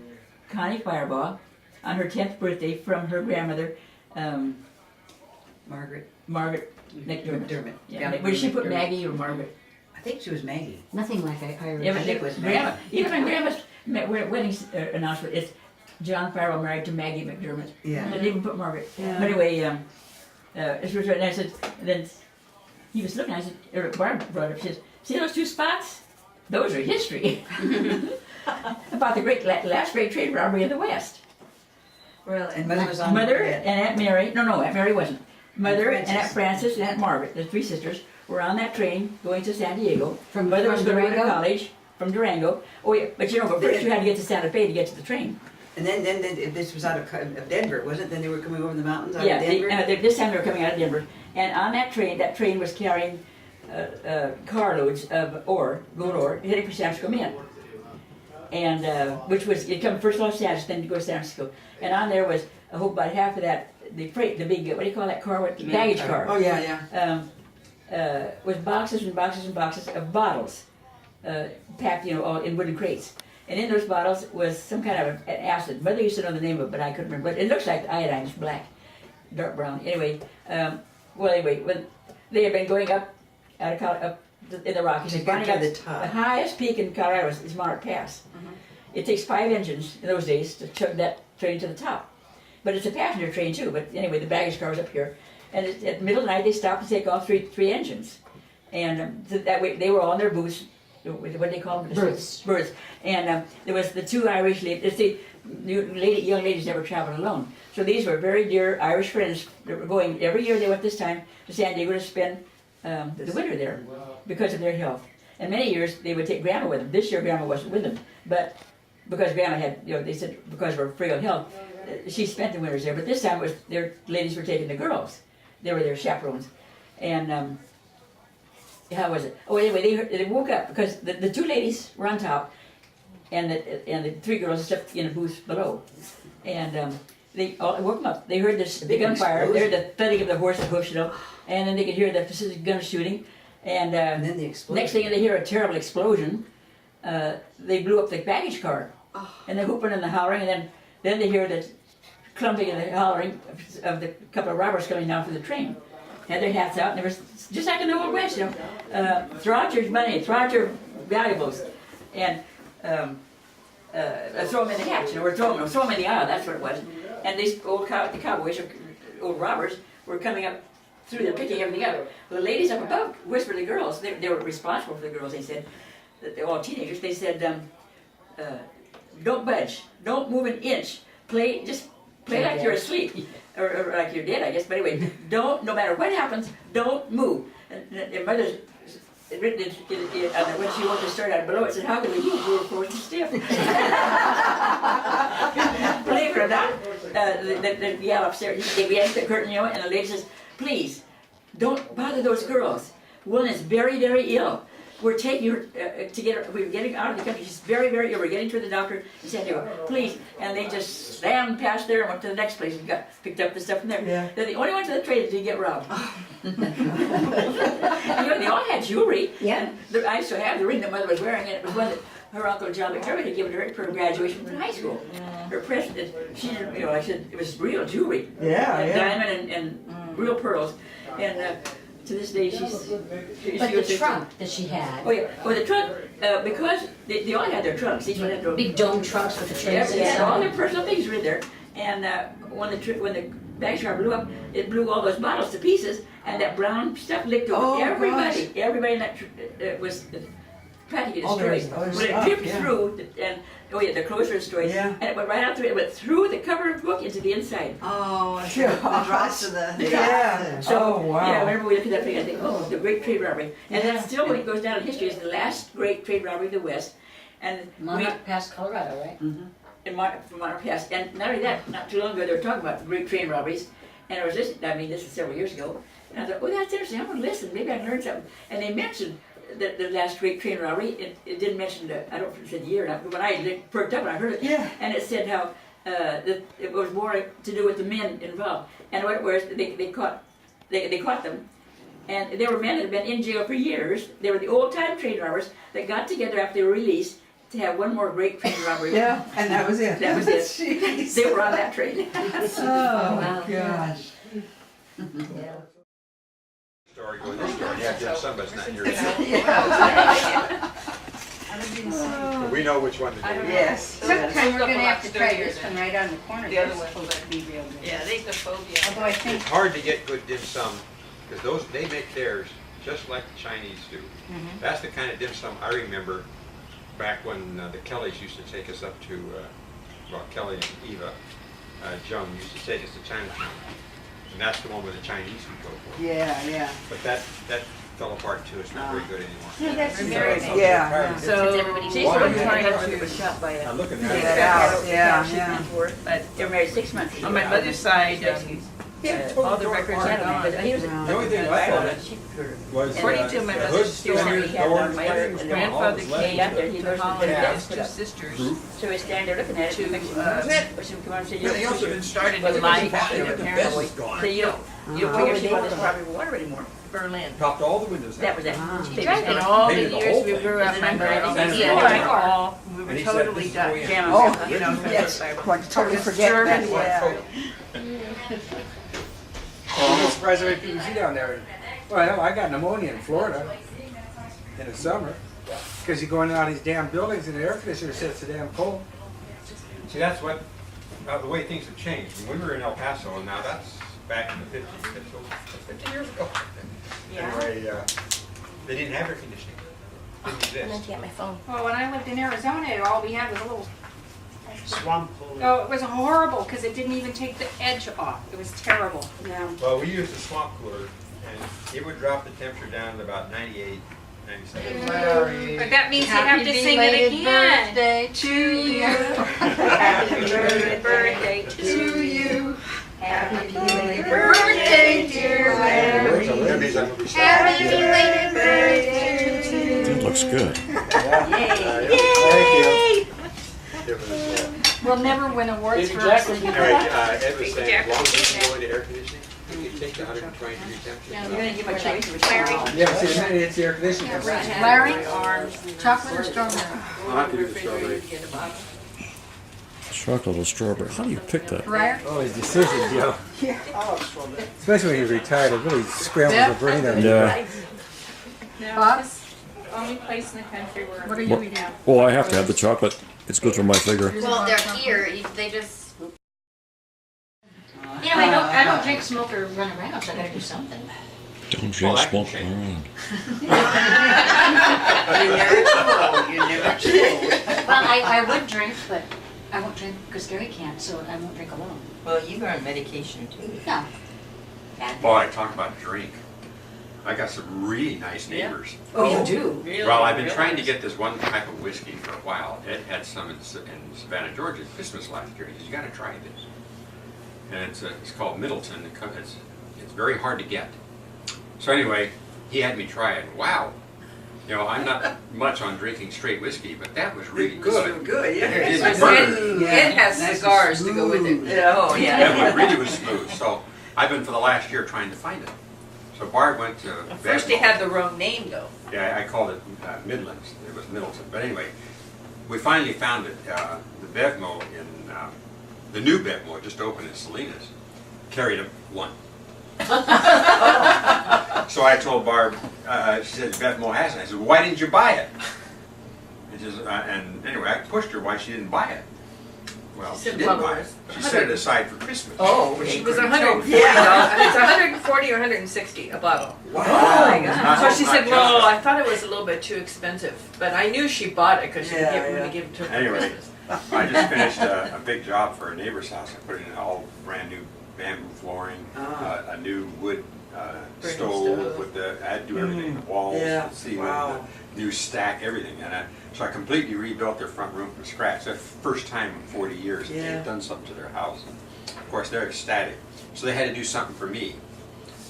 [SPEAKER 5] Connie Firebaugh, on her 10th birthday from her grandmother,
[SPEAKER 1] Margaret
[SPEAKER 5] McDermott. Yeah.
[SPEAKER 1] Yeah,
[SPEAKER 5] Would she put
[SPEAKER 1] McDermott.
[SPEAKER 5] Maggie or Margaret?
[SPEAKER 1] I think she was Maggie.
[SPEAKER 10] Nothing like Irish.
[SPEAKER 5] Yeah, but
[SPEAKER 1] think it was
[SPEAKER 5] grandma,
[SPEAKER 1] Maggie.
[SPEAKER 5] even my grandma's wedding announcement is John Farrell married to Maggie McDermott.
[SPEAKER 1] Yeah.
[SPEAKER 5] I didn't even put Margaret.
[SPEAKER 10] Yeah.
[SPEAKER 5] But anyway, it was right, and I said, and then he was looking, I said, or Barb brought up, she says, see those 2 spots? Those are history. About the last great trade robbery of the West.
[SPEAKER 1] Well, and Mother was on
[SPEAKER 5] Mother
[SPEAKER 1] the
[SPEAKER 5] and Aunt Mary, no, Aunt Mary wasn't. Mother and
[SPEAKER 1] Frances.
[SPEAKER 5] Aunt Frances and Aunt Margaret, the 3 sisters, were on that train going to San Diego.
[SPEAKER 10] From
[SPEAKER 5] Mother was going to
[SPEAKER 10] Durango?
[SPEAKER 5] college from Durango. Oh yeah, but but first you had to get to Santa Fe to get to the train.
[SPEAKER 1] And then this was out of Denver, wasn't it? Then they were coming over the mountains out
[SPEAKER 5] Yeah,
[SPEAKER 1] of Denver.
[SPEAKER 5] this time they were coming out of Denver. And on that train was carrying carloads of ore, gold ore, heading for San Francisco Mint. And which was, it come first Los Angeles, then to go to San Francisco. And on there was, I hope about half of that, the freight, the big, what do you call that car? Baggage car.
[SPEAKER 1] Oh yeah.
[SPEAKER 5] With boxes and boxes and boxes of bottles, packed, all in wooden crates. And in those bottles was some kind of an acid. Mother used to know the name of it, but I couldn't remember. But it looks like iodine, it's black, dark brown. Anyway, when they had been going up out of up in the Rockies,
[SPEAKER 1] To
[SPEAKER 5] and
[SPEAKER 1] get
[SPEAKER 5] finally
[SPEAKER 1] to
[SPEAKER 5] got
[SPEAKER 1] the
[SPEAKER 5] the
[SPEAKER 1] top.
[SPEAKER 5] highest peak in Colorado is Monarch Pass. It takes 5 engines in those days to chug that train to the top. But it's a passenger train too. But anyway, the baggage car was up here, and at the middle of the night they stopped to take off three engines, and so that way they were all in their booths. What do they call them?
[SPEAKER 10] Berths.
[SPEAKER 5] Berths. And there was the 2 Irish ladies. Young ladies never traveled alone. So these were very dear Irish friends that were going every year. They went this time to San Diego to spend the winter there because of their health. And many years they would take Grandma with them. This year Grandma wasn't with them, but because Grandma had, they said because of her frail health, she spent the winters there. But this time it was their ladies were taking the girls. They were their chaperones, and. How was it? Oh, anyway, they woke up because the 2 ladies were on top, and the 3 girls slept in a booth below, and they all woke them up. They heard this big gunfire. They heard the thudding of the horse and hoofs, and then they could hear the precision gun shooting, and
[SPEAKER 1] then the explosion.
[SPEAKER 5] next thing they hear a terrible explosion. They blew up the baggage car, and the whooping and the hollering, and then they hear the clumping and the hollering of the couple of robbers coming down from the train. Had their hats out, and there was just like in the Old West, throw out your money, throw out your valuables, and throw them in the hat, or throw them in the aisle. That's what it was. And these the cowboys, or old robbers, were coming up through there, picking everything up. Well, the ladies up above whispered to the girls. They were responsible for the girls. They said, they're all teenagers. They said, don't budge, don't move an inch. Just play like you're asleep. Or like you're dead, I guess. But anyway, no matter what happens, don't move. And Mother's written when she wanted to start out below, it said, how can we move? We're forced to stiff. Believe it or not, the gal upstairs, we asked the curtain, and the lady says, please, don't bother those girls. One is very, very ill. We're taking her we're getting out of the country. She's very, very ill. We're getting to the doctor in San Diego. Please. And they just slammed past there and went to the next place and picked up the stuff from there. Yeah. They're the only ones to the train that didn't get robbed. They all had jewelry. Yeah. I used to have the ring that Mother was wearing, and it was one that her uncle John McDermott had given her for graduation from high school. Her president, she didn't, I said it was real jewelry. Diamond and real pearls. And to this day,
[SPEAKER 10] But the trunk that she had.
[SPEAKER 5] Oh yeah. Well, the trunk, because they all had their trunks. Each one had their
[SPEAKER 10] Big dome trunks with the trays
[SPEAKER 5] yeah,
[SPEAKER 10] inside.
[SPEAKER 5] they had all their personal things were in there. And when the baggage car blew up, it blew all those bottles to pieces, and that brown stuff licked over everybody. Gosh. Everybody in that was practically destroyed. When it dripped through, and the clothes were destroyed, and it went right out through. It went through the cover of the book into the inside.
[SPEAKER 1] Oh, the drops of the
[SPEAKER 5] So yeah, whenever we look at that thing, I think, oh, the great trade robbery, and that still, when it goes down in history, is the last great trade robbery of the West. And
[SPEAKER 10] Monarch Pass, Colorado, right?
[SPEAKER 5] Mm-hmm. In Monarch Pass, and not only that, not too long ago they were talking about great train robberies, and I was listening. I mean, this is several years ago, and I thought, oh, that's interesting. I'm going to listen. Maybe I can learn something. And they mentioned the last great train robbery. It didn't mention I don't know if it said the year or not, but when I perked up and I heard it, and it said how it was more to do with the men involved. And what it was, they caught them, and they were men that had been in jail for years. They were the old-time train robbers that got together after they were released to have one more great train robbery.
[SPEAKER 2] Yeah, and that was it.
[SPEAKER 5] That was it.
[SPEAKER 2] Jeez.
[SPEAKER 5] They were on that train.
[SPEAKER 2] Oh, gosh.
[SPEAKER 3] Yeah.
[SPEAKER 4] Story going this story. Yeah, Jim, somebody's not in your But we know which one to do.
[SPEAKER 2] Yes.
[SPEAKER 10] Sometime we're gonna have to try this one right on the corner.
[SPEAKER 5] The other
[SPEAKER 10] This
[SPEAKER 5] one.
[SPEAKER 10] will be real good.
[SPEAKER 5] Yeah, they the phobia.
[SPEAKER 10] Although I think,
[SPEAKER 4] It's hard to get good dim sum because they make theirs just like the Chinese do. That's the kind of dim sum I remember back when the Kellys used to take us up to, Kelly and Eva Jung used to take us to Chinatown. And that's the one where the Chinese would go for.
[SPEAKER 2] Yeah.
[SPEAKER 4] But that fell apart too. It's not very good anymore.
[SPEAKER 10] yeah, that's
[SPEAKER 5] Very
[SPEAKER 10] very
[SPEAKER 2] Yeah.
[SPEAKER 5] So
[SPEAKER 10] everybody-
[SPEAKER 5] she's the one who was shot by a.
[SPEAKER 4] Now looking
[SPEAKER 2] Get
[SPEAKER 4] at
[SPEAKER 2] it
[SPEAKER 4] it.
[SPEAKER 2] out. Yeah.
[SPEAKER 5] But they were married 6 months.
[SPEAKER 7] On my mother's side, all the records are gone.
[SPEAKER 4] The only thing I thought was
[SPEAKER 7] According to my
[SPEAKER 4] the
[SPEAKER 7] mother's
[SPEAKER 4] hood
[SPEAKER 7] story,
[SPEAKER 4] story, doors, everything was gone. All
[SPEAKER 7] grandfather
[SPEAKER 4] that was left
[SPEAKER 7] came
[SPEAKER 5] Out there, he
[SPEAKER 7] to
[SPEAKER 5] goes to
[SPEAKER 7] Holland
[SPEAKER 5] the
[SPEAKER 7] with his
[SPEAKER 5] gas.
[SPEAKER 7] two sisters
[SPEAKER 5] So we stand there looking at it.
[SPEAKER 7] to
[SPEAKER 5] Come on, say,
[SPEAKER 7] they also
[SPEAKER 5] you
[SPEAKER 7] started
[SPEAKER 5] Well,
[SPEAKER 7] in
[SPEAKER 5] the
[SPEAKER 7] life
[SPEAKER 5] best
[SPEAKER 7] in
[SPEAKER 5] is
[SPEAKER 7] apparently
[SPEAKER 4] gone.
[SPEAKER 5] you don't figure she wasn't probably water anymore.
[SPEAKER 7] Berlin.
[SPEAKER 4] Topped all the windows
[SPEAKER 5] That
[SPEAKER 4] out.
[SPEAKER 5] was it.
[SPEAKER 7] He drank in all the
[SPEAKER 4] Painted the
[SPEAKER 7] years
[SPEAKER 4] whole
[SPEAKER 7] we
[SPEAKER 4] thing.
[SPEAKER 7] grew up. My
[SPEAKER 5] And then
[SPEAKER 7] brother,
[SPEAKER 5] I
[SPEAKER 7] he
[SPEAKER 5] drank
[SPEAKER 7] drank all. We
[SPEAKER 4] And
[SPEAKER 7] were
[SPEAKER 4] he said,
[SPEAKER 7] totally
[SPEAKER 4] "This is
[SPEAKER 7] Dutch.
[SPEAKER 4] the way it
[SPEAKER 5] Jam
[SPEAKER 4] is."
[SPEAKER 2] Oh,
[SPEAKER 5] you know,
[SPEAKER 2] yes. Totally forget that.
[SPEAKER 5] German,
[SPEAKER 14] I'm surprised how many people you see down there. Well, I got pneumonia in Florida in the summer because you go in and out of these damn buildings and the air conditioner sits so damn cold.
[SPEAKER 4] See, that's what, the way things have changed. When we were in El Paso, and now that's back in the 50s, that's 50 years ago. Anyway, they didn't have air conditioning. Didn't exist.
[SPEAKER 3] get my phone.
[SPEAKER 10] well, when I lived in Arizona, all we had was a little,
[SPEAKER 14] Swamp pool.
[SPEAKER 10] oh, it was horrible because it didn't even take the edge off. It was terrible.
[SPEAKER 5] Yeah.
[SPEAKER 4] Well, we used a swamp cooler, and it would drop the temperature down to about 98, 97.
[SPEAKER 10] But that means you have to sing it again.
[SPEAKER 2] Birthday to you.
[SPEAKER 5] Happy birthday to you.
[SPEAKER 2] Happy belated
[SPEAKER 10] Birthday, dear Larry. Happy belated birthday to you.
[SPEAKER 8] That looks good.
[SPEAKER 4] Thank you. It was,
[SPEAKER 10] We'll never win awards for our
[SPEAKER 14] Jackson.
[SPEAKER 10] singing.
[SPEAKER 4] anyway, Ed was saying, as long as you can go into air conditioning, you can take the 120 degree temperature.
[SPEAKER 5] You're gonna give my choice.
[SPEAKER 10] Larry,
[SPEAKER 14] Yeah, see, it's the air conditioner.
[SPEAKER 10] Larry, chocolate or strawberry?
[SPEAKER 4] I'll have to do the strawberry.
[SPEAKER 8] Chocolate or strawberry. How do you pick that?
[SPEAKER 10] Rare?
[SPEAKER 14] Oh, his decisions, yo. Especially when you're retired, it really scrambles the brain out of you.
[SPEAKER 8] Yeah.
[SPEAKER 10] Bob?
[SPEAKER 9] Only place in the country where.
[SPEAKER 10] What are you eating?
[SPEAKER 8] Well, I have to have the chocolate. It's good for my figure.
[SPEAKER 9] Well, they're here, they just.
[SPEAKER 10] You know, I don't drink, smoke, or run around, so I gotta do something.
[SPEAKER 8] Don't
[SPEAKER 4] Well,
[SPEAKER 8] just
[SPEAKER 4] that can
[SPEAKER 8] smoke
[SPEAKER 4] change.
[SPEAKER 8] around.
[SPEAKER 1] You're never too old.
[SPEAKER 10] Well, I would drink, but I won't drink because Gary can't, so I won't drink alone.
[SPEAKER 7] Well, you were on medication too.
[SPEAKER 10] No.
[SPEAKER 4] Boy, I talk about drink. I got some really nice neighbors.
[SPEAKER 5] Oh, you do?
[SPEAKER 4] Well, I've been trying to get this one type of whiskey for a while. Ed had some in Savannah, Georgia, at Christmas last year. He says, you gotta try this. And it's called Middleton. It's very hard to get. So anyway, he had me try it. Wow. You know, I'm not much on drinking straight whiskey, but that was really good.
[SPEAKER 2] Good, yeah.
[SPEAKER 4] It didn't burn.
[SPEAKER 7] It has cigars to go with it.
[SPEAKER 5] Oh, yeah.
[SPEAKER 4] It really was smooth. So I've been for the last year trying to find it. So Bart went to
[SPEAKER 7] First they had the wrong name though.
[SPEAKER 4] Yeah, I called it Midlands. It was Middleton. But anyway, we finally found it. The Bevmo in the new Bevmo just opened in Salinas carried one. So I told Barb. She said Bevmo has it. I said, well, why didn't you buy it? And anyway, I pushed her why she didn't buy it. Well, she didn't buy it. She set it aside for Christmas.
[SPEAKER 7] Oh,
[SPEAKER 4] But she
[SPEAKER 7] it was
[SPEAKER 4] couldn't
[SPEAKER 7] $140.
[SPEAKER 4] tell me.
[SPEAKER 7] It's 140 or 160 a bottle.
[SPEAKER 4] Wow.
[SPEAKER 7] Oh my God.
[SPEAKER 4] Not-
[SPEAKER 7] So she
[SPEAKER 4] not
[SPEAKER 7] said,
[SPEAKER 4] just
[SPEAKER 7] "Well,
[SPEAKER 4] that.
[SPEAKER 7] I thought it was a little bit too expensive, but I knew she bought it because she was going to give it to her for
[SPEAKER 4] Anyway,
[SPEAKER 7] Christmas."
[SPEAKER 4] I just finished a big job for a neighbor's house. I put in all brand new bamboo flooring, a new wood
[SPEAKER 7] Burning
[SPEAKER 4] stove
[SPEAKER 7] stove.
[SPEAKER 4] with the, I had to do everything, the walls,
[SPEAKER 2] Yeah,
[SPEAKER 4] the ceiling,
[SPEAKER 2] wow.
[SPEAKER 4] the new stack, everything. And so I completely rebuilt their front room from scratch. That's the first time in 40 years that
[SPEAKER 2] Yeah.
[SPEAKER 4] they've done something to their house. And of course, they're ecstatic. So they had to do something for me.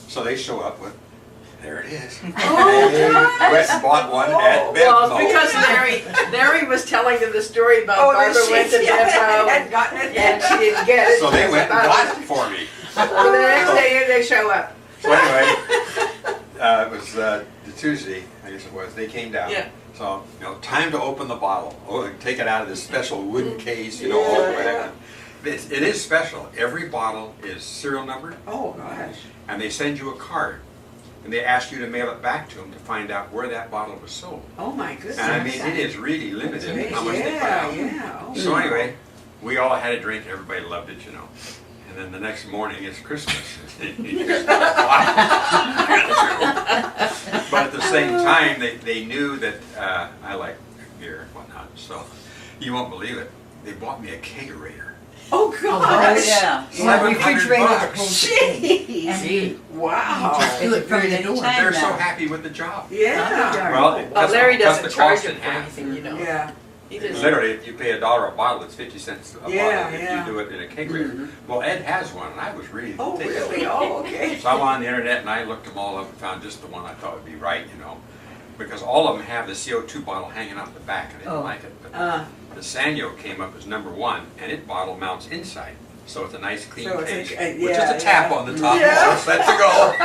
[SPEAKER 4] So they show up with, there it is. Went and bought one at
[SPEAKER 7] Well,
[SPEAKER 4] Bevmo.
[SPEAKER 7] because Larry was telling them the story about Barbara went to Bevmo
[SPEAKER 2] had gotten it.
[SPEAKER 7] and she didn't get it.
[SPEAKER 4] So they went and got it for me.
[SPEAKER 7] Well, the next day they show up.
[SPEAKER 4] So anyway, it was the Tuesday, I guess it was, they came down.
[SPEAKER 7] Yeah.
[SPEAKER 15] So, time to open the bottle. Oh, take it out of this special wooden case, all the way. It is special. Every bottle is serial numbered.
[SPEAKER 2] Oh, gosh.
[SPEAKER 15] And they send you a card. And they ask you to mail it back to them to find out where that bottle was sold.
[SPEAKER 2] Oh, my goodness.
[SPEAKER 15] And I mean, it is really limited how much they put out.
[SPEAKER 2] Yeah.
[SPEAKER 15] So anyway, we all had a drink. Everybody loved it, And then the next morning, it's Christmas. But at the same time, they knew that I like beer and whatnot. So you won't believe it. They bought me a kegerator.
[SPEAKER 2] Oh, gosh.
[SPEAKER 1] Yeah.
[SPEAKER 15] $700.
[SPEAKER 2] Jeez. Wow.
[SPEAKER 1] Do it from the door.
[SPEAKER 15] They're so happy with the job.
[SPEAKER 2] Yeah.
[SPEAKER 15] Well,
[SPEAKER 7] Larry doesn't
[SPEAKER 15] the
[SPEAKER 7] charge
[SPEAKER 15] cost
[SPEAKER 7] it
[SPEAKER 15] in
[SPEAKER 7] for
[SPEAKER 15] half.
[SPEAKER 7] anything,
[SPEAKER 2] Yeah.
[SPEAKER 7] He just,
[SPEAKER 15] Literally, if you pay $1 a bottle, it's 50 cents a bottle if
[SPEAKER 2] Yeah.
[SPEAKER 15] you do it in a kegerator. Well, Ed has one, and I was really
[SPEAKER 2] Oh,
[SPEAKER 15] taken.
[SPEAKER 2] really? Oh, okay.
[SPEAKER 15] So I went on the internet and I looked them all up and found just the one I thought would be right, because all of them have the CO2 bottle hanging out the back, and I didn't like it. But the Sanyo came up as #1, and it bottle mounts inside. So it's a nice clean
[SPEAKER 2] So it's
[SPEAKER 15] case,
[SPEAKER 2] a-
[SPEAKER 15] with
[SPEAKER 2] yeah,
[SPEAKER 15] just a tap
[SPEAKER 2] yeah.
[SPEAKER 15] on the top,
[SPEAKER 2] Yeah.
[SPEAKER 15] all set to go.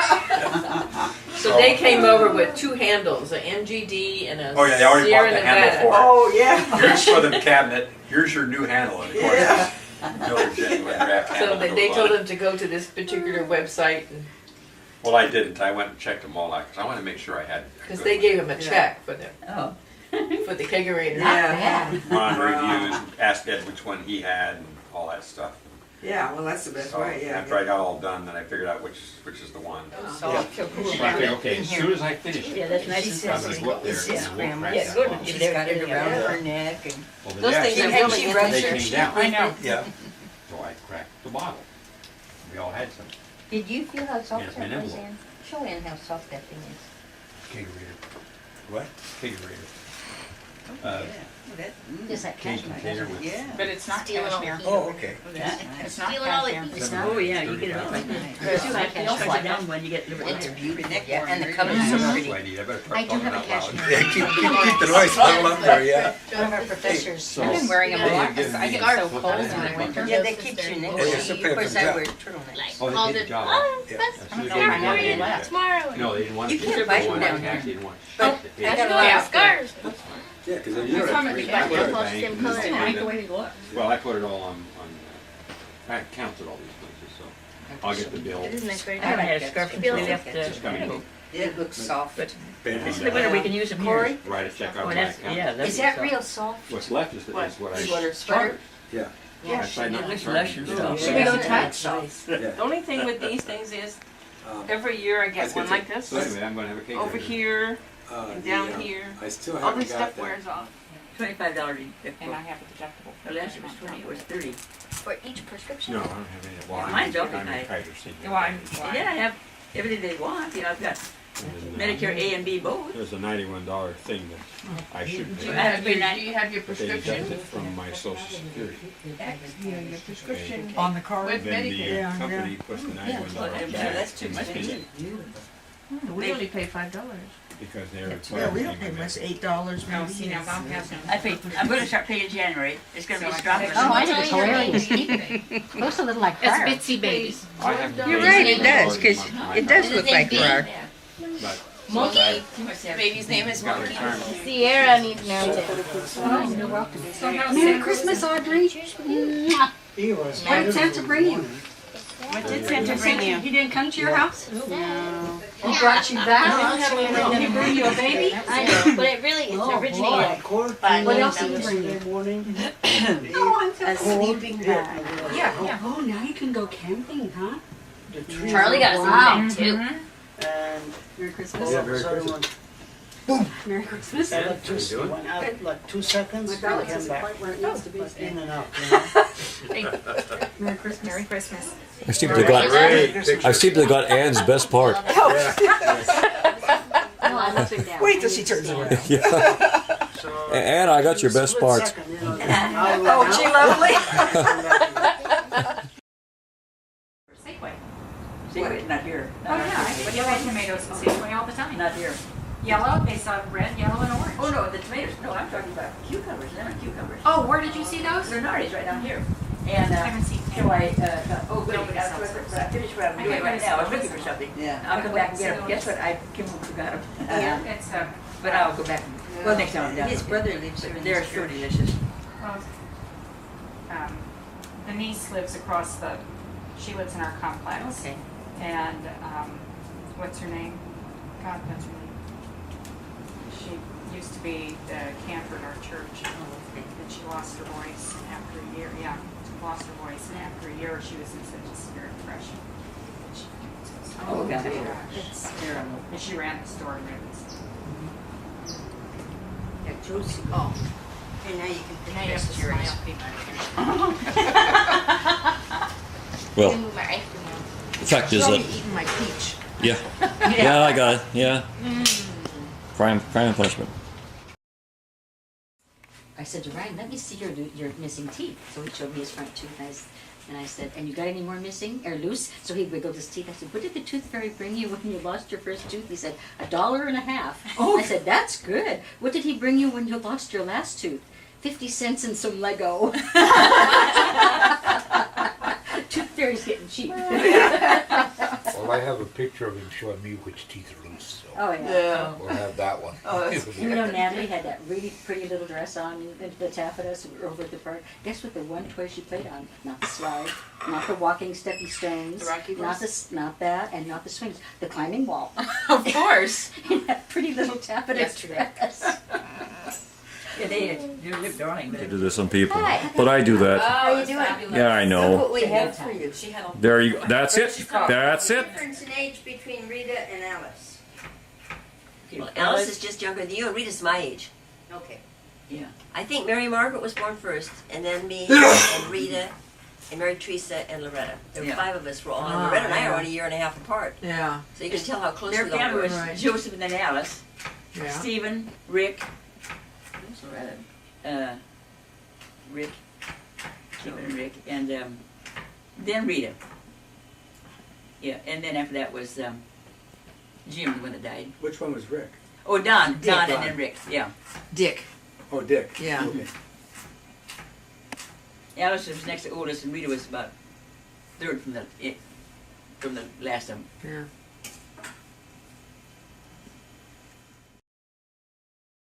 [SPEAKER 7] so they came over with 2 handles, an MGD and a
[SPEAKER 15] Oh yeah, they already
[SPEAKER 7] Sierra
[SPEAKER 15] bought the handle
[SPEAKER 7] Nevada.
[SPEAKER 15] for it.
[SPEAKER 2] Oh, yeah.
[SPEAKER 15] Here's for the cabinet, here's your new handle, and of course,
[SPEAKER 2] Yeah.
[SPEAKER 15] no genuine draft
[SPEAKER 7] So
[SPEAKER 15] handle
[SPEAKER 7] they
[SPEAKER 15] goes
[SPEAKER 7] told
[SPEAKER 15] on.
[SPEAKER 7] him to go to this particular website
[SPEAKER 15] Well, I didn't. I went and checked them all out, because I wanted to make sure I had.
[SPEAKER 7] because they gave him a check for the
[SPEAKER 1] Oh.
[SPEAKER 7] kegerator.
[SPEAKER 2] Yeah.
[SPEAKER 15] On reviews, asked Ed which one he had, and all that stuff.
[SPEAKER 2] Yeah, well, that's the best
[SPEAKER 15] So
[SPEAKER 2] way, yeah.
[SPEAKER 15] after I got all done, then I figured out which is the one.
[SPEAKER 6] So I think, okay, as soon as I finish it,
[SPEAKER 3] Yeah, that's nice and
[SPEAKER 6] I'm gonna go up there and we'll crack
[SPEAKER 3] Yeah,
[SPEAKER 6] that
[SPEAKER 3] good.
[SPEAKER 6] bottle.
[SPEAKER 1] She's got it around her neck and.
[SPEAKER 6] Well,
[SPEAKER 7] Those
[SPEAKER 6] yeah,
[SPEAKER 7] things
[SPEAKER 6] she-
[SPEAKER 7] are
[SPEAKER 1] And
[SPEAKER 7] really
[SPEAKER 1] she rubs
[SPEAKER 6] they
[SPEAKER 1] her
[SPEAKER 6] came
[SPEAKER 1] sheet.
[SPEAKER 6] down.
[SPEAKER 1] I know.
[SPEAKER 15] Yeah.
[SPEAKER 6] So I cracked the bottle. We all had some
[SPEAKER 12] Did you feel how soft
[SPEAKER 6] Yes,
[SPEAKER 12] that
[SPEAKER 6] ma'am.
[SPEAKER 12] was in? Show in how soft that thing is.
[SPEAKER 6] kegerator.
[SPEAKER 15] What?
[SPEAKER 6] Kegerator.
[SPEAKER 12] Just like
[SPEAKER 6] Cage
[SPEAKER 12] cashmere.
[SPEAKER 6] container with.
[SPEAKER 1] Yeah.
[SPEAKER 9] But it's not
[SPEAKER 12] Stealing all the
[SPEAKER 9] cashmere.
[SPEAKER 12] heat.
[SPEAKER 15] Oh, okay.
[SPEAKER 9] It's not
[SPEAKER 12] Stealing all the
[SPEAKER 9] cashmere.
[SPEAKER 12] heat.
[SPEAKER 6] $7.
[SPEAKER 3] Oh, yeah, you get it all. You'll slide down when you get
[SPEAKER 1] It's a
[SPEAKER 3] liberty.
[SPEAKER 1] beauty neck.
[SPEAKER 12] Yeah, and the
[SPEAKER 1] warmer.
[SPEAKER 12] colors
[SPEAKER 6] That's
[SPEAKER 12] are
[SPEAKER 6] what
[SPEAKER 12] pretty.
[SPEAKER 6] I need. I better
[SPEAKER 12] I
[SPEAKER 6] start
[SPEAKER 12] do
[SPEAKER 6] talking
[SPEAKER 12] have a
[SPEAKER 6] out loud.
[SPEAKER 12] cashmere.
[SPEAKER 15] Yeah, keep the noise level up there, yeah.
[SPEAKER 12] One of our professors.
[SPEAKER 6] So-
[SPEAKER 9] I've been wearing them a
[SPEAKER 6] They
[SPEAKER 9] lot
[SPEAKER 6] give
[SPEAKER 9] because I
[SPEAKER 6] me
[SPEAKER 9] get
[SPEAKER 6] a
[SPEAKER 9] so
[SPEAKER 6] flip
[SPEAKER 9] cold
[SPEAKER 6] and
[SPEAKER 9] in the
[SPEAKER 6] a
[SPEAKER 9] winter.
[SPEAKER 12] Yeah, they keep you neck.
[SPEAKER 15] Oh, yeah, so
[SPEAKER 12] Of course,
[SPEAKER 15] pay
[SPEAKER 12] I
[SPEAKER 15] for
[SPEAKER 12] wear
[SPEAKER 15] that.
[SPEAKER 12] turtlenecks.
[SPEAKER 6] Oh, they did the job.
[SPEAKER 15] Yeah.
[SPEAKER 6] As soon as
[SPEAKER 9] know
[SPEAKER 6] they
[SPEAKER 9] if I
[SPEAKER 6] gave me
[SPEAKER 9] know
[SPEAKER 6] one,
[SPEAKER 9] you
[SPEAKER 6] they
[SPEAKER 9] left.
[SPEAKER 6] left.
[SPEAKER 12] Tomorrow.
[SPEAKER 6] No, they didn't want
[SPEAKER 12] You
[SPEAKER 6] to.
[SPEAKER 12] can't
[SPEAKER 6] They
[SPEAKER 12] buy them
[SPEAKER 6] wanted
[SPEAKER 12] down
[SPEAKER 6] back,
[SPEAKER 12] here.
[SPEAKER 6] they didn't want.
[SPEAKER 12] But
[SPEAKER 6] They-
[SPEAKER 12] I
[SPEAKER 9] I
[SPEAKER 12] got a
[SPEAKER 9] know,
[SPEAKER 12] lot
[SPEAKER 9] yeah,
[SPEAKER 12] of
[SPEAKER 9] scars.
[SPEAKER 15] Yeah, because then
[SPEAKER 6] Yeah,
[SPEAKER 15] you're
[SPEAKER 6] but
[SPEAKER 15] free.
[SPEAKER 6] I put it
[SPEAKER 12] Plus
[SPEAKER 6] bank
[SPEAKER 12] them
[SPEAKER 6] and
[SPEAKER 12] colors.
[SPEAKER 6] then-
[SPEAKER 3] I like the way they look.
[SPEAKER 6] Well, I put it all on, I counted all these places, so I'll get the bill.
[SPEAKER 12] Isn't that great?
[SPEAKER 3] I haven't had a scarf since we left
[SPEAKER 6] It's coming.
[SPEAKER 1] It looks soft.
[SPEAKER 3] But
[SPEAKER 15] Band-Aid.
[SPEAKER 3] this is the winter we can use them here.
[SPEAKER 6] Write a check out
[SPEAKER 3] Oh,
[SPEAKER 6] my
[SPEAKER 3] that's,
[SPEAKER 6] account.
[SPEAKER 3] yeah, that's.
[SPEAKER 12] Is that real soft?
[SPEAKER 6] What's left is what I.
[SPEAKER 7] Sweater.
[SPEAKER 15] Yeah.
[SPEAKER 12] Yeah.
[SPEAKER 6] I tried not to
[SPEAKER 3] Looks
[SPEAKER 6] charge
[SPEAKER 3] lush
[SPEAKER 6] you.
[SPEAKER 3] and stuff.
[SPEAKER 10] Should we go touch?
[SPEAKER 15] Yeah.
[SPEAKER 7] The only thing with these things is every year I get one like this.
[SPEAKER 6] So anyway, I'm gonna have a cake.
[SPEAKER 7] Over here, and down
[SPEAKER 15] the,
[SPEAKER 7] here.
[SPEAKER 15] I still
[SPEAKER 7] All
[SPEAKER 15] haven't
[SPEAKER 7] this
[SPEAKER 15] got
[SPEAKER 7] stuff
[SPEAKER 15] that.
[SPEAKER 7] wears off.
[SPEAKER 3] $25 each.
[SPEAKER 9] And I have a deductible.
[SPEAKER 3] The last it was 20, it was 30.
[SPEAKER 12] For each prescription?
[SPEAKER 6] No, I don't have any. Well,
[SPEAKER 3] Yeah, mine's okay.
[SPEAKER 6] I'm a Kaiser senior.
[SPEAKER 9] Well, I'm,
[SPEAKER 3] And then I have everything they want, you know, I've got Medicare A and B both.
[SPEAKER 6] There's a $91 thing that I should
[SPEAKER 7] Do you
[SPEAKER 6] pay.
[SPEAKER 7] have your, do you have your
[SPEAKER 6] But they deduct
[SPEAKER 7] prescription?
[SPEAKER 6] it from my social security.
[SPEAKER 7] Your prescription
[SPEAKER 10] On the card.
[SPEAKER 7] with
[SPEAKER 6] Then
[SPEAKER 7] Medicare.
[SPEAKER 6] the company puts the $91
[SPEAKER 1] Yeah, that's
[SPEAKER 6] back
[SPEAKER 1] too
[SPEAKER 6] in my paycheck
[SPEAKER 7] We only pay $5.
[SPEAKER 6] because they're.
[SPEAKER 10] Yeah, we don't pay less, $8
[SPEAKER 9] no,
[SPEAKER 10] maybe.
[SPEAKER 9] see now, Bob has them.
[SPEAKER 3] I paid, I'm gonna start paying in January, it's gonna be dropping.
[SPEAKER 10] Oh, I think it's hilarious. Looks a little like
[SPEAKER 9] It's
[SPEAKER 10] fire.
[SPEAKER 9] Bitsy Babies.
[SPEAKER 6] I have to
[SPEAKER 1] You're
[SPEAKER 6] pay
[SPEAKER 1] right, it
[SPEAKER 6] $91
[SPEAKER 1] does,
[SPEAKER 6] a
[SPEAKER 1] 'cause
[SPEAKER 6] month.
[SPEAKER 1] it does
[SPEAKER 6] My
[SPEAKER 1] look like fire.
[SPEAKER 6] But
[SPEAKER 7] Monkey?
[SPEAKER 6] since
[SPEAKER 7] Baby's name is
[SPEAKER 6] I got
[SPEAKER 7] Monkey.
[SPEAKER 6] retirement,
[SPEAKER 12] Sierra needs now.
[SPEAKER 10] You're welcome. Merry Christmas, Audrey. Mwah. What did Santa bring you?
[SPEAKER 9] What did Santa bring you?
[SPEAKER 10] He didn't come to your house?
[SPEAKER 12] No.
[SPEAKER 10] He brought you back? Did he bring you a baby?
[SPEAKER 12] I know, but it really, it's originated by
[SPEAKER 10] What else did he bring you? Oh, I'm
[SPEAKER 12] a sleeping bag.
[SPEAKER 10] Yeah. Oh, now you can go camping, huh?
[SPEAKER 12] Charlie got us
[SPEAKER 10] Wow.
[SPEAKER 12] a sleeping too.
[SPEAKER 10] Merry Christmas.
[SPEAKER 15] Yeah, very Christmas.
[SPEAKER 10] Merry Christmas.
[SPEAKER 6] what are you doing?
[SPEAKER 16] Like 2 seconds,
[SPEAKER 10] My balance
[SPEAKER 16] came
[SPEAKER 10] isn't
[SPEAKER 16] back.
[SPEAKER 10] quite where it needs to be.
[SPEAKER 16] In and out, you know?
[SPEAKER 10] Merry Christmas.
[SPEAKER 9] Merry Christmas.
[SPEAKER 8] I seem to have got, I seem to have got Anne's best part.
[SPEAKER 2] Wait till she turns around.
[SPEAKER 8] Yeah. Anne, I got your best parts.
[SPEAKER 2] Oh, she lovely.
[SPEAKER 9] Safeway.
[SPEAKER 3] Safeway's not here.
[SPEAKER 9] Oh, yeah, I buy tomatoes at Safeway all the time.
[SPEAKER 3] Not here.
[SPEAKER 9] Yellow, they sell red, yellow, and orange.
[SPEAKER 3] Oh, no, the tomatoes, no, I'm talking about cucumbers, lemon cucumbers.
[SPEAKER 9] Oh, where did you see those?
[SPEAKER 3] They're Nardi's right down here. And,
[SPEAKER 9] I haven't seen
[SPEAKER 3] so I, thought, oh, good,
[SPEAKER 9] Nobody sells those.
[SPEAKER 3] I finished what I'm
[SPEAKER 9] I
[SPEAKER 3] doing
[SPEAKER 9] can't
[SPEAKER 3] right
[SPEAKER 9] really
[SPEAKER 3] now, I was
[SPEAKER 9] sell
[SPEAKER 3] looking
[SPEAKER 9] those.
[SPEAKER 3] for something.
[SPEAKER 1] Yeah.
[SPEAKER 3] I'll come back and get them. Guess what, I came home and forgot them.
[SPEAKER 9] Yeah, it's
[SPEAKER 3] But I'll go back and
[SPEAKER 5] Well, next time I'm down.
[SPEAKER 12] His brother lives here.
[SPEAKER 5] They're so delicious.
[SPEAKER 17] Well, the niece lives across the, she lives in our complex.
[SPEAKER 12] Okay.
[SPEAKER 17] And, what's her name? God, what's her name? She used to be the cantor at our church. And she lost her voice, and after a year, lost her voice, and after a year she was in such a severe depression. And she,
[SPEAKER 5] Oh, gosh.
[SPEAKER 17] It's terrible. And she ran the store and
[SPEAKER 12] Yeah, Josie. Oh. And now you can
[SPEAKER 17] now you have to smile people.
[SPEAKER 8] Well,
[SPEAKER 12] move my ice cream on.
[SPEAKER 8] the fact is
[SPEAKER 12] She's
[SPEAKER 8] that,
[SPEAKER 12] already eaten my peach.
[SPEAKER 8] yeah. Yeah, I got it, yeah. Crime and punishment.
[SPEAKER 18] I said to Ryan, let me see your missing teeth. So he showed me his front tooth, and I said, and you got any more missing or loose? So he wiggled his teeth. I said, what did the tooth fairy bring you when you lost your first tooth? He said, $1.50.
[SPEAKER 5] Oh.
[SPEAKER 18] I said, that's good. What did he bring you when you lost your last tooth? 50 cents and some Lego. Tooth fairy's getting cheap.
[SPEAKER 19] Well, I have a picture of him showing me which teeth are loose, so
[SPEAKER 18] Oh, yeah.
[SPEAKER 19] we'll have that one.
[SPEAKER 18] Oh, you know, Natalie had that really pretty little dress on in the taffetas over at the park. Guess what? The one toy she played on? Not the slide, not the walking steppy stones,
[SPEAKER 7] The Rocky
[SPEAKER 18] not not that, and not the swings. The climbing wall.
[SPEAKER 7] Of course.
[SPEAKER 18] In that pretty little taffeta dress.
[SPEAKER 5] Yeah, they live darling.
[SPEAKER 8] They do this on people, but I do that.
[SPEAKER 13] How you doing?
[SPEAKER 8] Yeah, I know.
[SPEAKER 13] Look what we have for you.
[SPEAKER 8] There you, that's it, that's it.
[SPEAKER 13] Difference in age between Rita and Alice.
[SPEAKER 3] Well, Alice is just younger than you, and Rita's my age.
[SPEAKER 13] Okay.
[SPEAKER 5] Yeah.
[SPEAKER 3] I think Mary Margaret was born first, and then me, and Rita, and Mary Teresa, and Loretta. There were
[SPEAKER 5] Yeah.
[SPEAKER 3] 5 of us. We're all, and Loretta and I are only a year and a half apart.
[SPEAKER 7] Yeah.
[SPEAKER 3] So you can tell how close
[SPEAKER 5] Their
[SPEAKER 3] we all
[SPEAKER 5] family
[SPEAKER 3] were.
[SPEAKER 5] was Joseph and then Alice,
[SPEAKER 7] Yeah.
[SPEAKER 5] Stephen, Rick, who's Loretta? Rick, Stephen and Rick, and then Rita. Yeah, and then after that was Jim, the one that died.
[SPEAKER 14] Which one was Rick?
[SPEAKER 5] Oh, Don,
[SPEAKER 7] Dick.
[SPEAKER 5] Don, and then Rick. Yeah.
[SPEAKER 7] Dick.
[SPEAKER 14] Oh, Dick.
[SPEAKER 7] Yeah.
[SPEAKER 14] Okay.
[SPEAKER 5] Alice was next to oldest, and Rita was about third from the last of them.
[SPEAKER 7] Yeah.